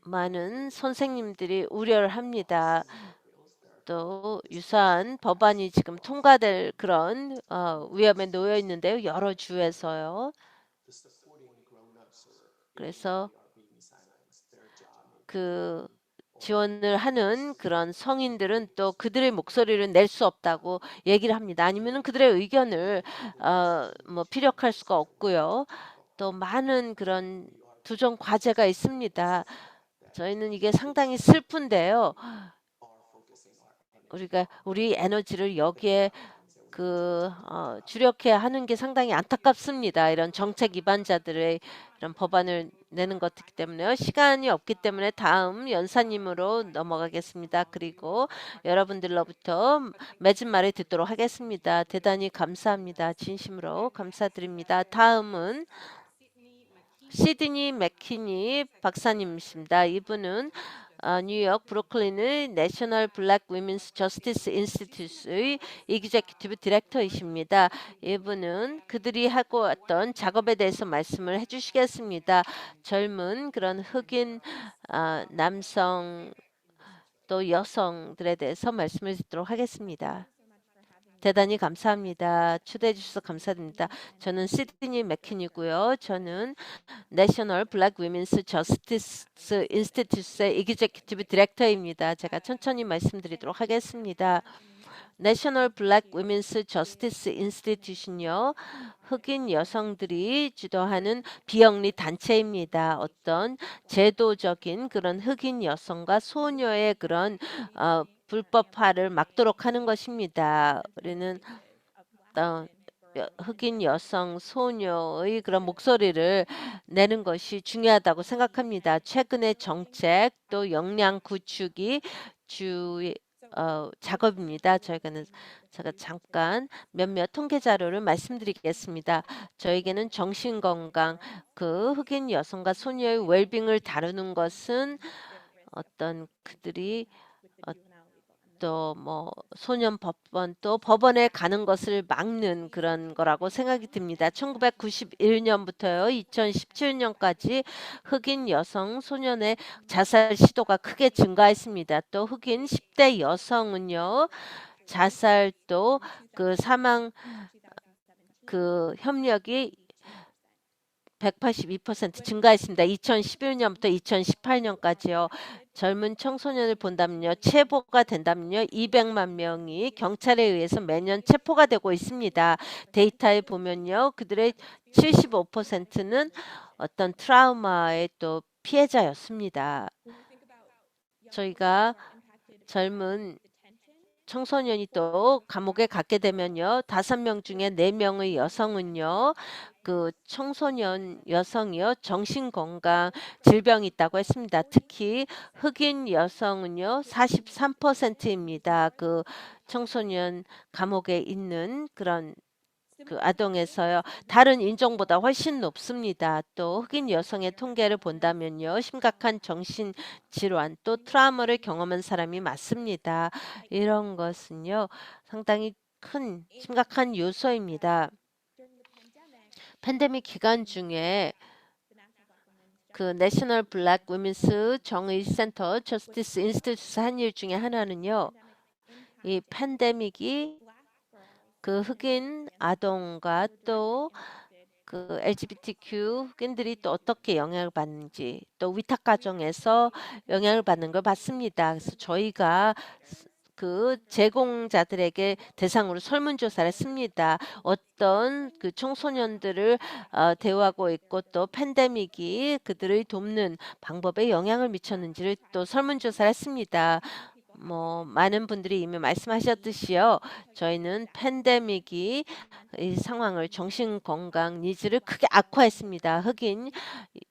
많은 선생님들이 우려를 합니다. 또 유사한 법안이 지금 통과될 그런 위험에 놓여 있는데요. 여러 주에서요. 그래서 그 지원을 하는 그런 성인들은 또 그들의 목소리를 낼 수 없다고 얘기를 합니다. 아니면은 그들의 의견을 뭐 피력할 수가 없고요. 또 많은 그런 도전 과제가 있습니다. 저희는 이게 상당히 슬픈데요. 우리가 우리 에너지를 여기에 주력해야 하는 게 상당히 안타깝습니다. 이런 정책 기반자들의 이런 법안을 내는 것이기 때문에요. 시간이 없기 때문에 다음 연사님으로 넘어가겠습니다. 그리고 여러분들로부터 맺은 말을 듣도록 하겠습니다. 대단히 감사합니다. 진심으로 감사드립니다. 다음은 시드니 맥키니 박사님이십니다. 이분은 뉴욕 브루클린의 내셔널 블랙 위men's 저스티스 인스티튜트의 이그제큐티브 디렉터이십니다. 이분은 그들이 하고 왔던 작업에 대해서 말씀을 해주시겠습니다. 젊은 그런 흑인 남성 또 여성들에 대해서 말씀을 듣도록 하겠습니다. 대단히 감사합니다. 초대해 주셔서 감사드립니다. 저는 시드니 맥킨이고요. 저는 내셔널 블랙 위men's 저스티스 인스티튜트의 이그제큐티브 디렉터입니다. 제가 천천히 말씀드리도록 하겠습니다. 내셔널 블랙 위men's 저스티스 인스티튜션요. 흑인 여성들이 주도하는 비영리 단체입니다. 어떤 제도적인 그런 흑인 여성과 소녀의 그런 불법화를 막도록 하는 것입니다. 우리는 흑인 여성, 소녀의 그런 목소리를 내는 것이 중요하다고 생각합니다. 최근의 정책 또 역량 구축이 주 작업입니다. 제가 잠깐 몇몇 통계 자료를 말씀드리겠습니다. 저에게는 정신건강, 그 흑인 여성과 소녀의 웰빙을 다루는 것은 어떤 그들이 또 뭐 소년 법원 또 법원에 가는 것을 막는 그런 거라고 생각이 듭니다. 1991년부터요 2017년까지 흑인 여성 소년의 자살 시도가 크게 증가했습니다. 또 흑인 10대 여성은요 자살도 그 사망 그 협력이 182% 증가했습니다. 2011년부터 2018년까지요. 젊은 청소년을 본다면요. 체포가 된다면요. 200만 명이 경찰에 의해서 매년 체포가 되고 있습니다. 데이터에 보면요. 그들의 75%는 어떤 트라우마의 또 피해자였습니다. 저희가 젊은 청소년이 또 감옥에 갔게 되면요. 5명 중에 4명의 여성은요. 그 청소년 여성이요. 정신건강 질병이 있다고 했습니다. 특히 흑인 여성은요. 43%입니다. 그 청소년 감옥에 있는 그런 그 아동에서요. 다른 인종보다 훨씬 높습니다. 또 흑인 여성의 통계를 본다면요. 심각한 정신 질환 또 트라우마를 경험한 사람이 많습니다. 이런 것은요. 상당히 큰 심각한 요소입니다. 팬데믹 기간 중에 그 내셔널 블랙 위men's 정의 센터 저스티스 인스티튜트 한 일 중에 하나는요. 이 팬데믹이 그 흑인 아동과 또 그 LGBTQ 흑인들이 또 어떻게 영향을 받는지 또 위탁 가정에서 영향을 받는 걸 봤습니다. 그래서 저희가 그 제공자들에게 대상으로 설문조사를 했습니다. 어떤 그 청소년들을 대우하고 있고 또 팬데믹이 그들을 돕는 방법에 영향을 미쳤는지를 또 설문조사를 했습니다. 뭐 많은 분들이 이미 말씀하셨듯이요. 저희는 팬데믹이 이 상황을 정신건강 니즈를 크게 악화했습니다. 흑인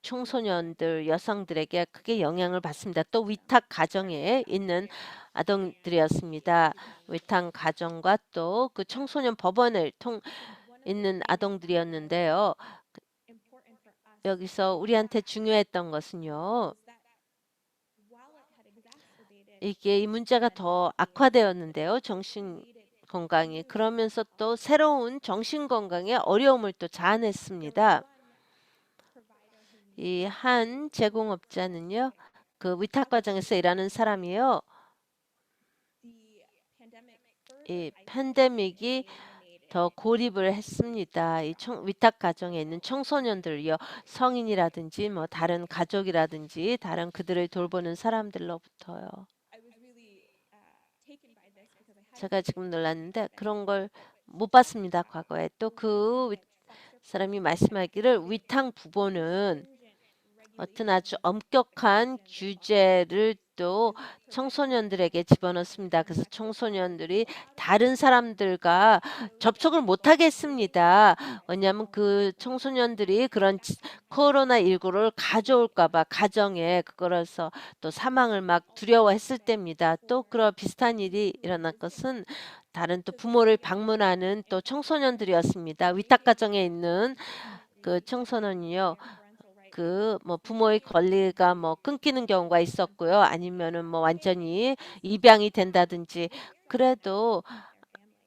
청소년들, 여성들에게 크게 영향을 받습니다. 또 위탁 가정에 있는 아동들이었습니다. 위탁 가정과 또 그 청소년 법원을 있는 아동들이었는데요. 여기서 우리한테 중요했던 것은요. 이게 이 문제가 더 악화되었는데요. 정신 건강이. 그러면서 또 새로운 정신 건강의 어려움을 또 자아냈습니다. 이 한 제공업자는요. 그 위탁 과정에서 일하는 사람이요. 이 팬데믹이 더 고립을 했습니다. 이 위탁 가정에 있는 청소년들요. 성인이라든지 뭐 다른 가족이라든지 다른 그들을 돌보는 사람들로부터요. 제가 지금 놀랐는데 그런 걸 못 봤습니다. 과거에. 또 그 사람이 말씀하기를 위탁 부모는 어떤 아주 엄격한 규제를 또 청소년들에게 집어넣습니다. 그래서 청소년들이 다른 사람들과 접촉을 못하게 했습니다. 왜냐하면 그 청소년들이 그런 코로나19를 가져올까 봐 가정에 그거라서 또 사망을 막 두려워했을 때입니다. 또 그런 비슷한 일이 일어난 것은 다른 또 부모를 방문하는 또 청소년들이었습니다. 위탁 가정에 있는 그 청소년이요. 그 뭐 부모의 권리가 뭐 끊기는 경우가 있었고요. 아니면은 뭐 완전히 입양이 된다든지 그래도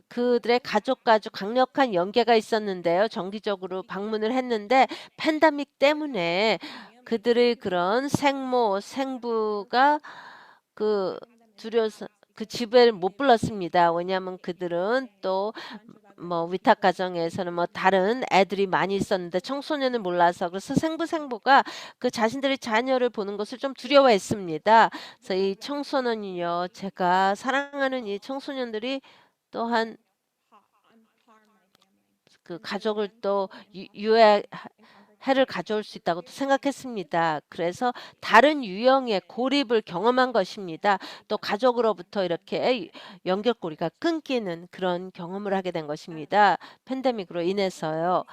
그들의 가족과 아주 강력한 연계가 있었는데요. 정기적으로 방문을 했는데 팬데믹 때문에 그들의 그런 생모, 생부가 그 두려워서 그 집에 못 불렀습니다. 왜냐하면 그들은 또 뭐 위탁 가정에서는 뭐 다른 애들이 많이 있었는데 청소년은 몰라서 그래서 생부가 그 자신들의 자녀를 보는 것을 좀 두려워했습니다. 그래서 이 청소년이요, 제가 사랑하는 이 청소년들이 또한 그 가족을 또 유해 해를 가져올 수 있다고 또 생각했습니다. 그래서 다른 유형의 고립을 경험한 것입니다. 또 가족으로부터 이렇게 연결고리가 끊기는 그런 경험을 하게 된 것입니다. 팬데믹으로 인해서요.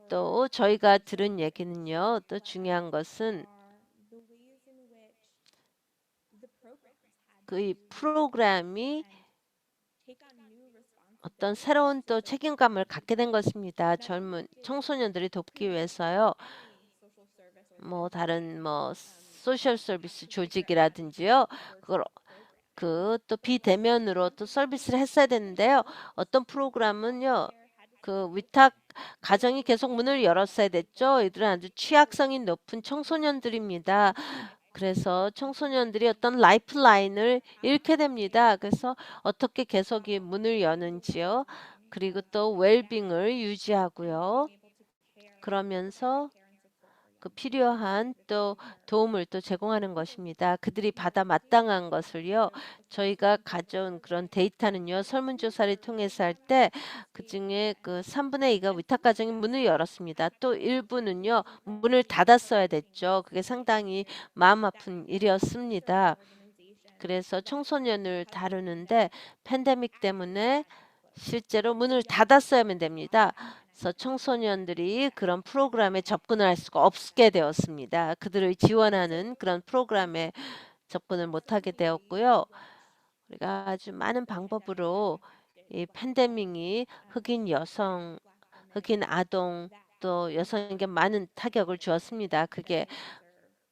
또 저희가 들은 얘기는요. 또 중요한 것은 그 이 프로그램이 어떤 새로운 또 책임감을 갖게 된 것입니다. 젊은 청소년들이 돕기 위해서요. 뭐 다른 뭐 소셜 서비스 조직이라든지요. 그걸 그 또 비대면으로 또 서비스를 했어야 되는데요. 어떤 프로그램은요. 그 위탁 가정이 계속 문을 열었어야 됐죠. 이들은 아주 취약성이 높은 청소년들입니다. 그래서 청소년들이 어떤 라이프라인을 잃게 됩니다. 그래서 어떻게 계속 이 문을 여는지요. 그리고 또 웰빙을 유지하고요. 그러면서 그 필요한 또 도움을 또 제공하는 것입니다. 그들이 받아 마땅한 것을요. 저희가 가져온 그런 데이터는요. 설문조사를 통해서 할 때 그중에 그 3분의 2가 위탁 가정이 문을 열었습니다. 또 일부는요. 문을 닫았어야 됐죠. 그게 상당히 마음 아픈 일이었습니다. 그래서 청소년을 다루는데 팬데믹 때문에 실제로 문을 닫았어야만 됩니다. 그래서 청소년들이 그런 프로그램에 접근을 할 수가 없게 되었습니다. 그들을 지원하는 그런 프로그램에 접근을 못하게 되었고요. 우리가 아주 많은 방법으로 이 팬데믹이 흑인 여성, 흑인 아동 또 여성에게 많은 타격을 주었습니다. 그게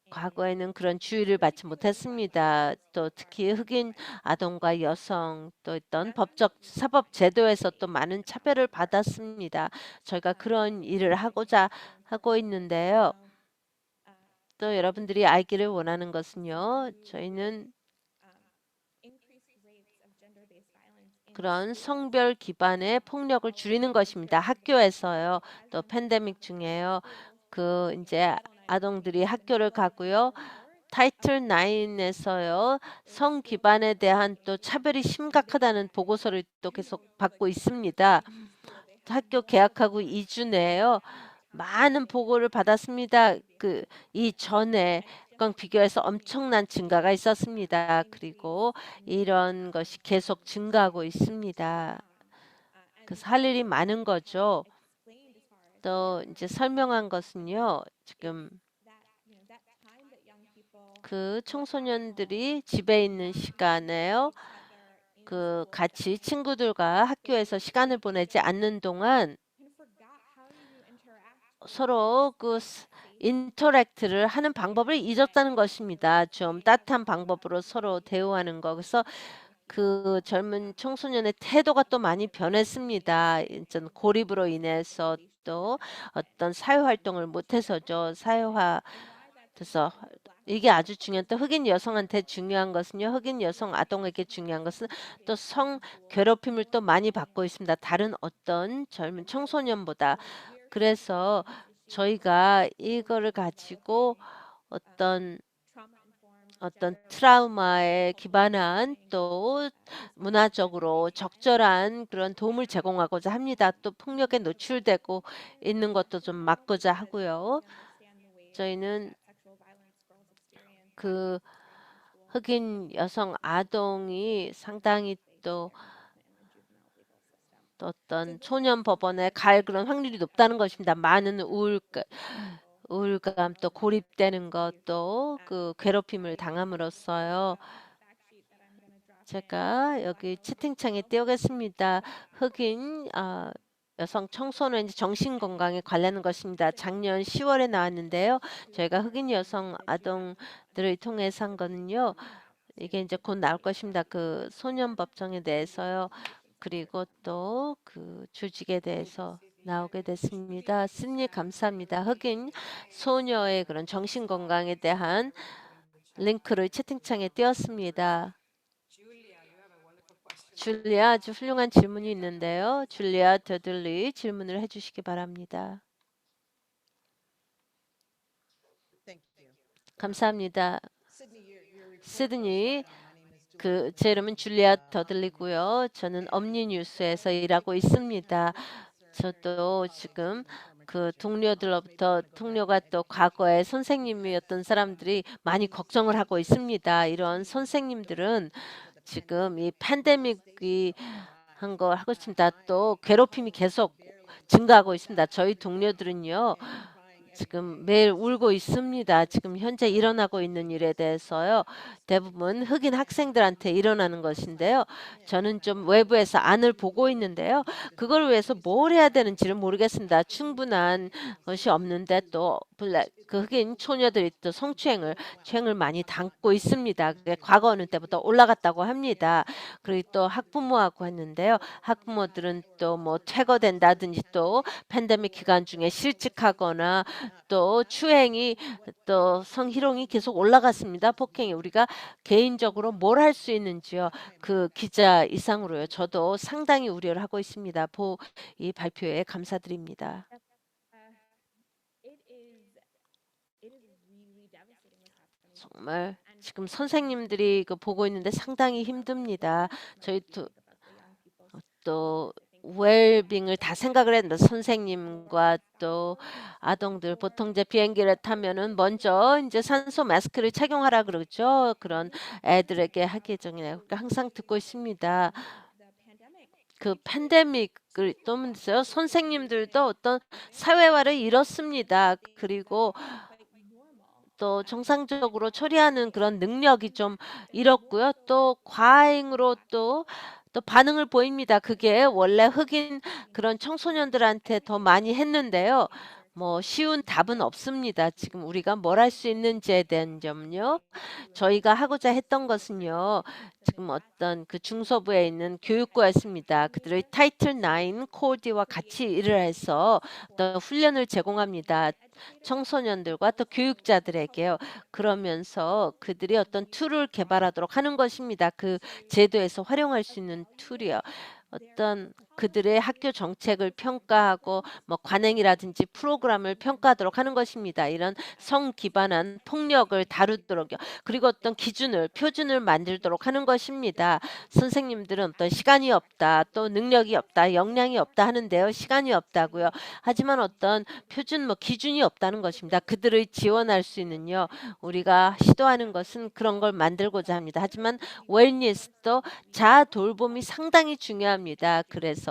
과거에는 그런 주의를 받지 못했습니다. 또 특히 흑인 아동과 여성 또 있던 법적 사법 제도에서 또 많은 차별을 받았습니다. 저희가 그런 일을 하고자 하고 있는데요. 또 여러분들이 알기를 원하는 것은요. 저희는 그런 성별 기반의 폭력을 줄이는 것입니다. 학교에서요. 또 팬데믹 중에요. 그 이제 아동들이 학교를 가고요. 타이틀 9에서요. 성 기반에 대한 또 차별이 심각하다는 보고서를 또 계속 받고 있습니다. 학교 개학하고 2주 내에요. 많은 보고를 받았습니다. 이전에 랑 비교해서 엄청난 증가가 있었습니다. 그리고 이런 것이 계속 증가하고 있습니다. 그래서 할 일이 많은 거죠. 또 이제 설명한 것은요. 지금 그 청소년들이 집에 있는 시간에요. 같이 친구들과 학교에서 시간을 보내지 않는 동안 서로 인터랙트를 하는 방법을 잊었다는 것입니다. 좀 따뜻한 방법으로 서로 대우하는 거. 그래서 그 젊은 청소년의 태도가 또 많이 변했습니다. 이제 고립으로 인해서 또 어떤 사회 활동을 못해서죠. 사회화 돼서 이게 아주 중요한 또 흑인 여성한테 중요한 것은요. 흑인 여성 아동에게 중요한 것은 또 성 괴롭힘을 또 많이 받고 있습니다. 다른 어떤 젊은 청소년보다. 그래서 저희가 이거를 가지고 어떤 트라우마에 기반한 또 문화적으로 적절한 그런 도움을 제공하고자 합니다. 또 폭력에 노출되고 있는 것도 좀 막고자 하고요. 저희는 그 흑인 여성 아동이 상당히 또 어떤 소년 법원에 갈 그런 확률이 높다는 것입니다. 많은 우울감 또 고립되는 것도 괴롭힘을 당함으로써요. 제가 여기 채팅창에 띄우겠습니다. 흑인 여성 청소년 정신 건강에 관련한 것입니다. 작년 10월에 나왔는데요. 저희가 흑인 여성 아동들을 통해서 한 거는요. 이게 이제 곧 나올 것입니다. 소년 법정에 대해서요. 그리고 또 조직에 대해서 나오게 됐습니다. 스님 감사합니다. 흑인 소녀의 그런 정신 건강에 대한 링크를 채팅창에 띄웠습니다. 줄리아 아주 훌륭한 질문이 있는데요. 줄리아 더들리 질문을 해주시기 바랍니다. 감사합니다. 시드니, 제 이름은 줄리아 더들리고요. 저는 엄니뉴스에서 일하고 있습니다. 저도 지금 동료들로부터 동료가 또 과거에 선생님이었던 사람들이 많이 걱정을 하고 있습니다. 이런 선생님들은 지금 이 팬데믹이 한 거 하고 있습니다. 또 괴롭힘이 계속 증가하고 있습니다. 저희 동료들은요. 지금 매일 울고 있습니다. 지금 현재 일어나고 있는 일에 대해서요. 대부분 흑인 학생들한테 일어나는 것인데요. 저는 좀 외부에서 안을 보고 있는데요. 그걸 위해서 뭘 해야 되는지를 모르겠습니다. 충분한 것이 없는데 또 흑인 초녀들이 또 추행을 많이 당고 있습니다. 과거 어느 때부터 올라갔다고 합니다. 그리고 또 학부모하고 했는데요. 학부모들은 또 뭐 퇴거된다든지 또 팬데믹 기간 중에 실직하거나 또 추행이 또 성희롱이 계속 올라갔습니다. 폭행이 우리가 개인적으로 뭘 할 수 있는지요. 기자 이상으로요. 저도 상당히 우려를 하고 있습니다. 이 발표에 감사드립니다. 정말 지금 선생님들이 보고 있는데 상당히 힘듭니다. 저희 또 웰빙을 다 생각을 했는데 선생님과 또 아동들 보통 이제 비행기를 타면은 먼저 이제 산소 마스크를 착용하라 그러죠. 그런 애들에게 하기 전에 그러니까 항상 듣고 있습니다. 팬데믹을 떠면서요. 선생님들도 어떤 사회화를 잃었습니다. 그리고 또 정상적으로 처리하는 그런 능력이 좀 잃었고요. 또 과잉으로 또 반응을 보입니다. 그게 원래 흑인 그런 청소년들한테 더 많이 했는데요. 뭐 쉬운 답은 없습니다. 지금 우리가 뭘 할 수 있는지에 대한 점요. 저희가 하고자 했던 것은요. 지금 어떤 중서부에 있는 교육부였습니다. 그들의 타이틀 9 코디와 같이 일을 해서 어떤 훈련을 제공합니다. 청소년들과 또 교육자들에게요. 그러면서 그들이 어떤 툴을 개발하도록 하는 것입니다. 제도에서 활용할 수 있는 툴이요. 어떤 그들의 학교 정책을 평가하고 뭐 관행이라든지 프로그램을 평가하도록 하는 것입니다. 이런 성 기반한 폭력을 다루도록요. 그리고 어떤 기준을 표준을 만들도록 하는 것입니다. 선생님들은 어떤 시간이 없다, 또 능력이 없다, 역량이 없다 하는데요. 시간이 없다고요. 하지만 어떤 표준 뭐 기준이 없다는 것입니다. 그들을 지원할 수 있는요. 우리가 시도하는 것은 그런 걸 만들고자 합니다. 하지만 웰니스도 자아 돌봄이 상당히 중요합니다. 그래서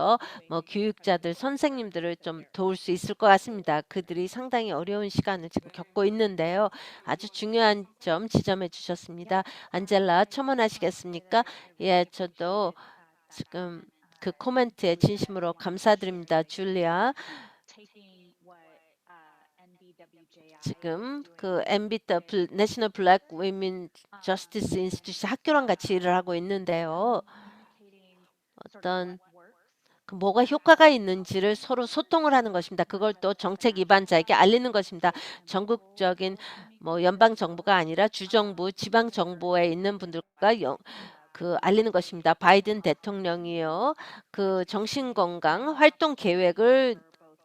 뭐 교육자들, 선생님들을 좀 도울 수 있을 것 같습니다. 그들이 상당히 어려운 시간을 지금 겪고 있는데요. 아주 중요한 점 지점해 주셨습니다. 안젤라 첨언하시겠습니까? 예, 저도 지금 그 코멘트에 진심으로 감사드립니다. 줄리아. 지금 그 NBW National Black Women Justice Institute 학교랑 같이 일을 하고 있는데요. 어떤 그 뭐가 효과가 있는지를 서로 소통을 하는 것입니다. 그걸 또 정책 위반자에게 알리는 것입니다. 전국적인 뭐 연방 정부가 아니라 주정부, 지방 정부에 있는 분들과 그 알리는 것입니다. 바이든 대통령이요. 그 정신건강 활동 계획을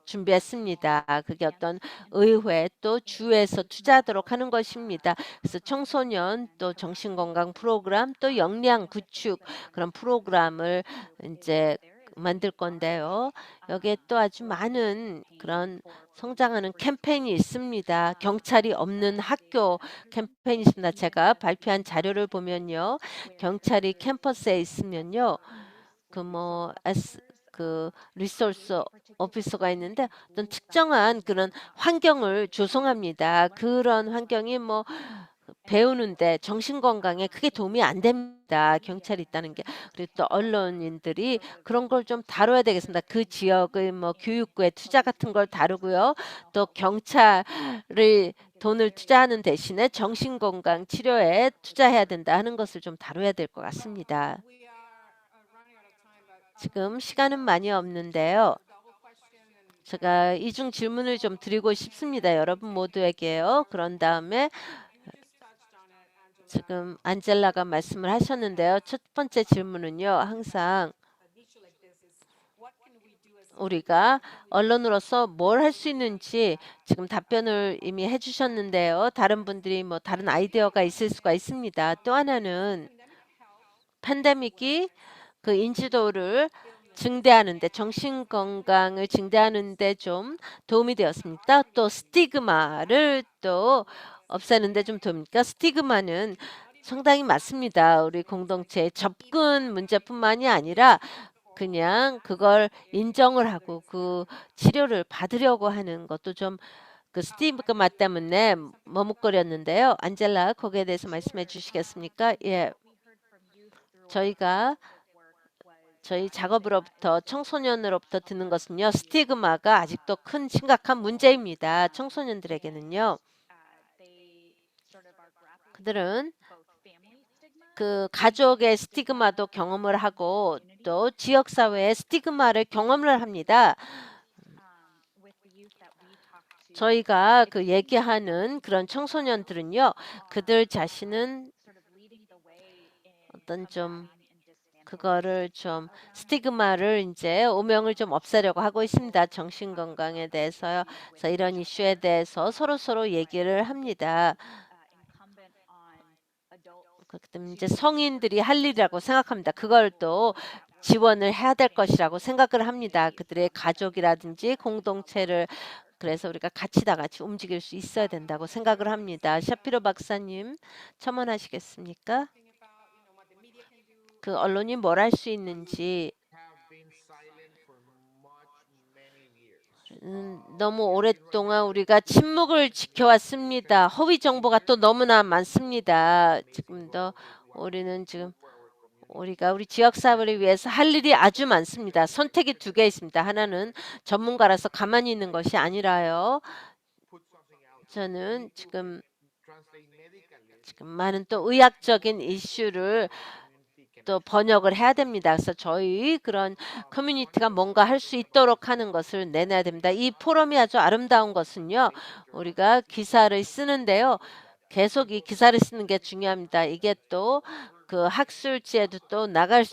준비했습니다. 그게 어떤 의회 또 주에서 투자하도록 하는 것입니다. 그래서 청소년 또 정신건강 프로그램 또 역량 구축 그런 프로그램을 이제 만들 건데요. 여기에 또 아주 많은 그런 성장하는 캠페인이 있습니다. 경찰이 없는 학교 캠페인이 있습니다. 제가 발표한 자료를 보면요. 경찰이 캠퍼스에 있으면요. 그 리소스 오피서가 있는데 어떤 특정한 그런 환경을 조성합니다. 그런 환경이 뭐 배우는데 정신 건강에 크게 도움이 안 됩니다. 경찰이 있다는 게. 그리고 또 언론인들이 그런 걸 좀 다뤄야 되겠습니다. 그 지역의 뭐 교육부의 투자 같은 걸 다루고요. 또 경찰을 돈을 투자하는 대신에 정신 건강 치료에 투자해야 된다 하는 것을 좀 다뤄야 될 것 같습니다. 지금 시간은 많이 없는데요. 제가 이중 질문을 좀 드리고 싶습니다. 여러분 모두에게요. 그런 다음에 지금 안젤라가 말씀을 하셨는데요. 첫 번째 질문은요. 항상 우리가 언론으로서 뭘 할 수 있는지 지금 답변을 이미 해주셨는데요. 다른 분들이 뭐 다른 아이디어가 있을 수가 있습니다. 또 하나는 팬데믹이 그 인지도를 증대하는데 정신 건강을 증대하는데 좀 도움이 되었습니다. 또 스티그마를 또 없애는데 좀 도움입니까? 스티그마는 상당히 맞습니다. 우리 공동체의 접근 문제뿐만이 아니라 그냥 그걸 인정을 하고 그 치료를 받으려고 하는 것도 좀 그 스티그마 때문에 머뭇거렸는데요. 안젤라 거기에 대해서 말씀해 주시겠습니까? 예. 저희 작업으로부터 청소년으로부터 듣는 것은요. 스티그마가 아직도 큰 심각한 문제입니다. 청소년들에게는요. 그들은 그 가족의 스티그마도 경험을 하고 또 지역 사회의 스티그마를 경험을 합니다. 저희가 그 얘기하는 그런 청소년들은요. 그들 자신은 어떤 좀 그거를 좀 스티그마를 이제 오명을 좀 없애려고 하고 있습니다. 정신 건강에 대해서요. 그래서 이런 이슈에 대해서 서로 얘기를 합니다. 그다음 이제 성인들이 할 일이라고 생각합니다. 그걸 또 지원을 해야 될 것이라고 생각을 합니다. 그들의 가족이라든지 공동체를 그래서 우리가 같이 다 같이 움직일 수 있어야 된다고 생각을 합니다. 샤피로 박사님 첨언하시겠습니까? 그 언론이 뭘 할 수 있는지 너무 오랫동안 우리가 침묵을 지켜왔습니다. 허위 정보가 또 너무나 많습니다. 지금도 우리는 지금 우리가 우리 지역 사회를 위해서 할 일이 아주 많습니다. 선택이 두 개 있습니다. 하나는 전문가라서 가만히 있는 것이 아니라요. 저는 지금 많은 또 의학적인 이슈를 또 번역을 해야 됩니다. 그래서 저희 그런 커뮤니티가 뭔가 할 수 있도록 하는 것을 내놔야 됩니다. 이 포럼이 아주 아름다운 것은요. 우리가 기사를 쓰는데요. 계속 이 기사를 쓰는 게 중요합니다. 이게 또 그 학술지에도 또 나갈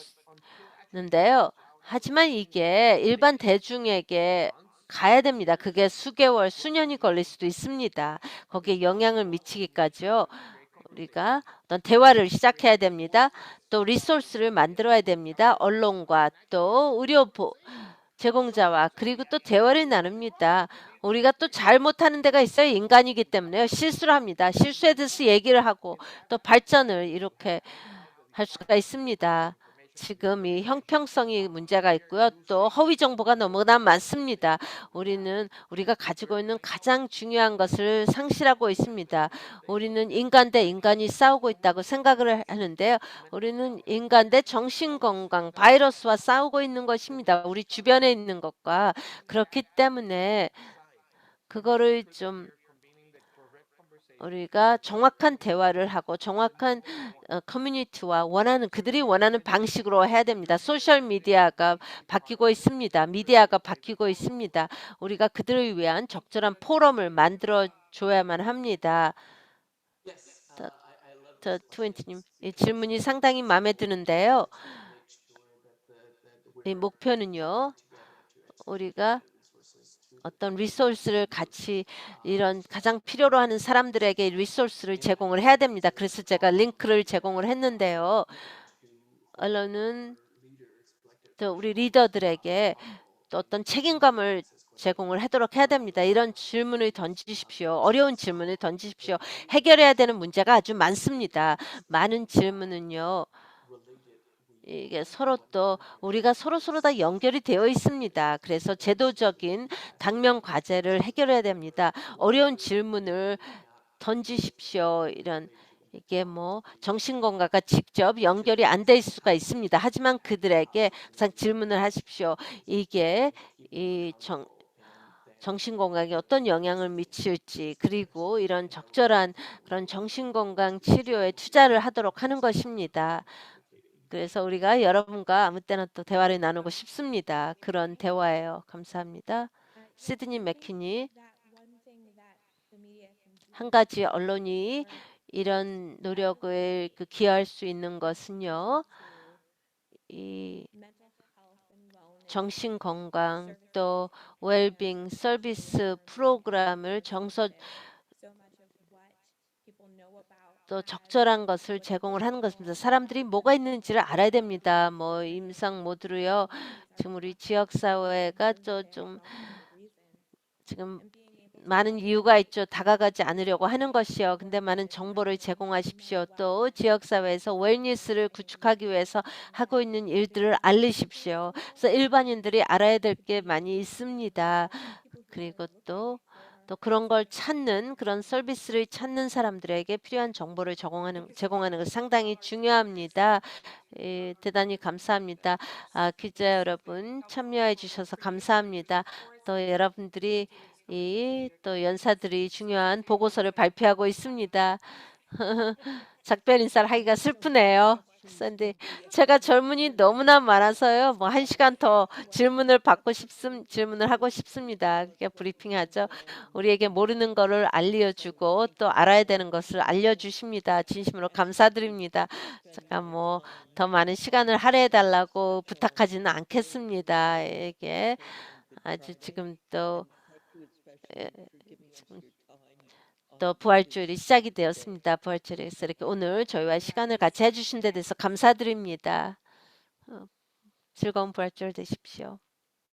는데요. 하지만 이게 일반 대중에게 가야 됩니다. 그게 수개월, 수년이 걸릴 수도 있습니다. 거기에 영향을 미치기까지요. 우리가 어떤 대화를 시작해야 됩니다. 또 리소스를 만들어야 됩니다. 언론과 또 의료 제공자와 그리고 또 대화를 나눕니다. 우리가 또 잘못하는 데가 있어요. 인간이기 때문에요. 실수를 합니다. 실수에 대해서 얘기를 하고 또 발전을 이렇게 할 수가 있습니다. 지금 이 형평성이 문제가 있고요. 또 허위 정보가 너무나 많습니다. 우리가 가지고 있는 가장 중요한 것을 상실하고 있습니다. 우리는 인간 대 인간이 싸우고 있다고 생각을 하는데요. 우리는 인간 대 정신건강 바이러스와 싸우고 있는 것입니다. 우리 주변에 있는 것과. 그렇기 때문에 그거를 좀 우리가 정확한 대화를 하고 정확한 커뮤니티와 그들이 원하는 방식으로 해야 됩니다. 소셜 미디어가 바뀌고 있습니다. 미디어가 바뀌고 있습니다. 우리가 그들을 위한 적절한 포럼을 만들어 줘야만 합니다. 저 트웬티님, 이 질문이 상당히 마음에 드는데요. 이 목표는요, 우리가 어떤 리소스를 같이 이런 가장 필요로 하는 사람들에게 리소스를 제공을 해야 됩니다. 그래서 제가 링크를 제공을 했는데요. 언론은 또 우리 리더들에게 또 어떤 책임감을 제공을 하도록 해야 됩니다. 이런 질문을 던지십시오. 어려운 질문을 던지십시오. 해결해야 되는 문제가 아주 많습니다. 많은 질문은요. 이게 우리가 서로 다 연결이 되어 있습니다. 그래서 제도적인 당면 과제를 해결해야 됩니다. 어려운 질문을 던지십시오. 이게 뭐 정신건강과 직접 연결이 안 될 수가 있습니다. 하지만 그들에게 항상 질문을 하십시오. 이게 이 정신건강에 어떤 영향을 미칠지 그리고 이런 적절한 그런 정신건강 치료에 투자를 하도록 하는 것입니다. 그래서 우리가 여러분과 아무 때나 또 대화를 나누고 싶습니다. 그런 대화예요. 감사합니다. 시드니 맥키니, 한 가지 언론이 이런 노력을 기여할 수 있는 것은요. 이 정신건강 또 웰빙 서비스 프로그램을 또 적절한 것을 제공을 하는 것입니다. 사람들이 뭐가 있는지를 알아야 됩니다. 뭐 임상 모드로요. 지금 우리 지역 사회가 좀 지금 많은 이유가 있죠. 다가가지 않으려고 하는 것이요. 근데 많은 정보를 제공하십시오. 또 지역 사회에서 웰니스를 구축하기 위해서 하고 있는 일들을 알리십시오. 그래서 일반인들이 알아야 될 게 많이 있습니다. 그리고 또 그런 걸 그런 서비스를 찾는 사람들에게 필요한 정보를 제공하는 것 상당히 중요합니다. 예, 대단히 감사합니다. 기자 여러분 참여해 주셔서 감사합니다. 또 여러분들이 또 연사들이 중요한 보고서를 발표하고 있습니다. 작별 인사를 하기가 슬프네요. 근데 제가 젊은이 너무나 많아서요. 뭐 1시간 더 질문을 하고 싶습니다. 그게 브리핑하죠. 우리에게 모르는 거를 알려주고 또 알아야 되는 것을 알려주십니다. 진심으로 감사드립니다. 잠깐 뭐 더 많은 시간을 할애해 달라고 부탁하지는 않겠습니다. 이게 아주 지금 예, 지금 또 부활주일이 시작이 되었습니다. 부활주일에서 이렇게 오늘 저희와 시간을 같이 해주신 데 대해서 감사드립니다. 즐거운 부활주일 되십시오.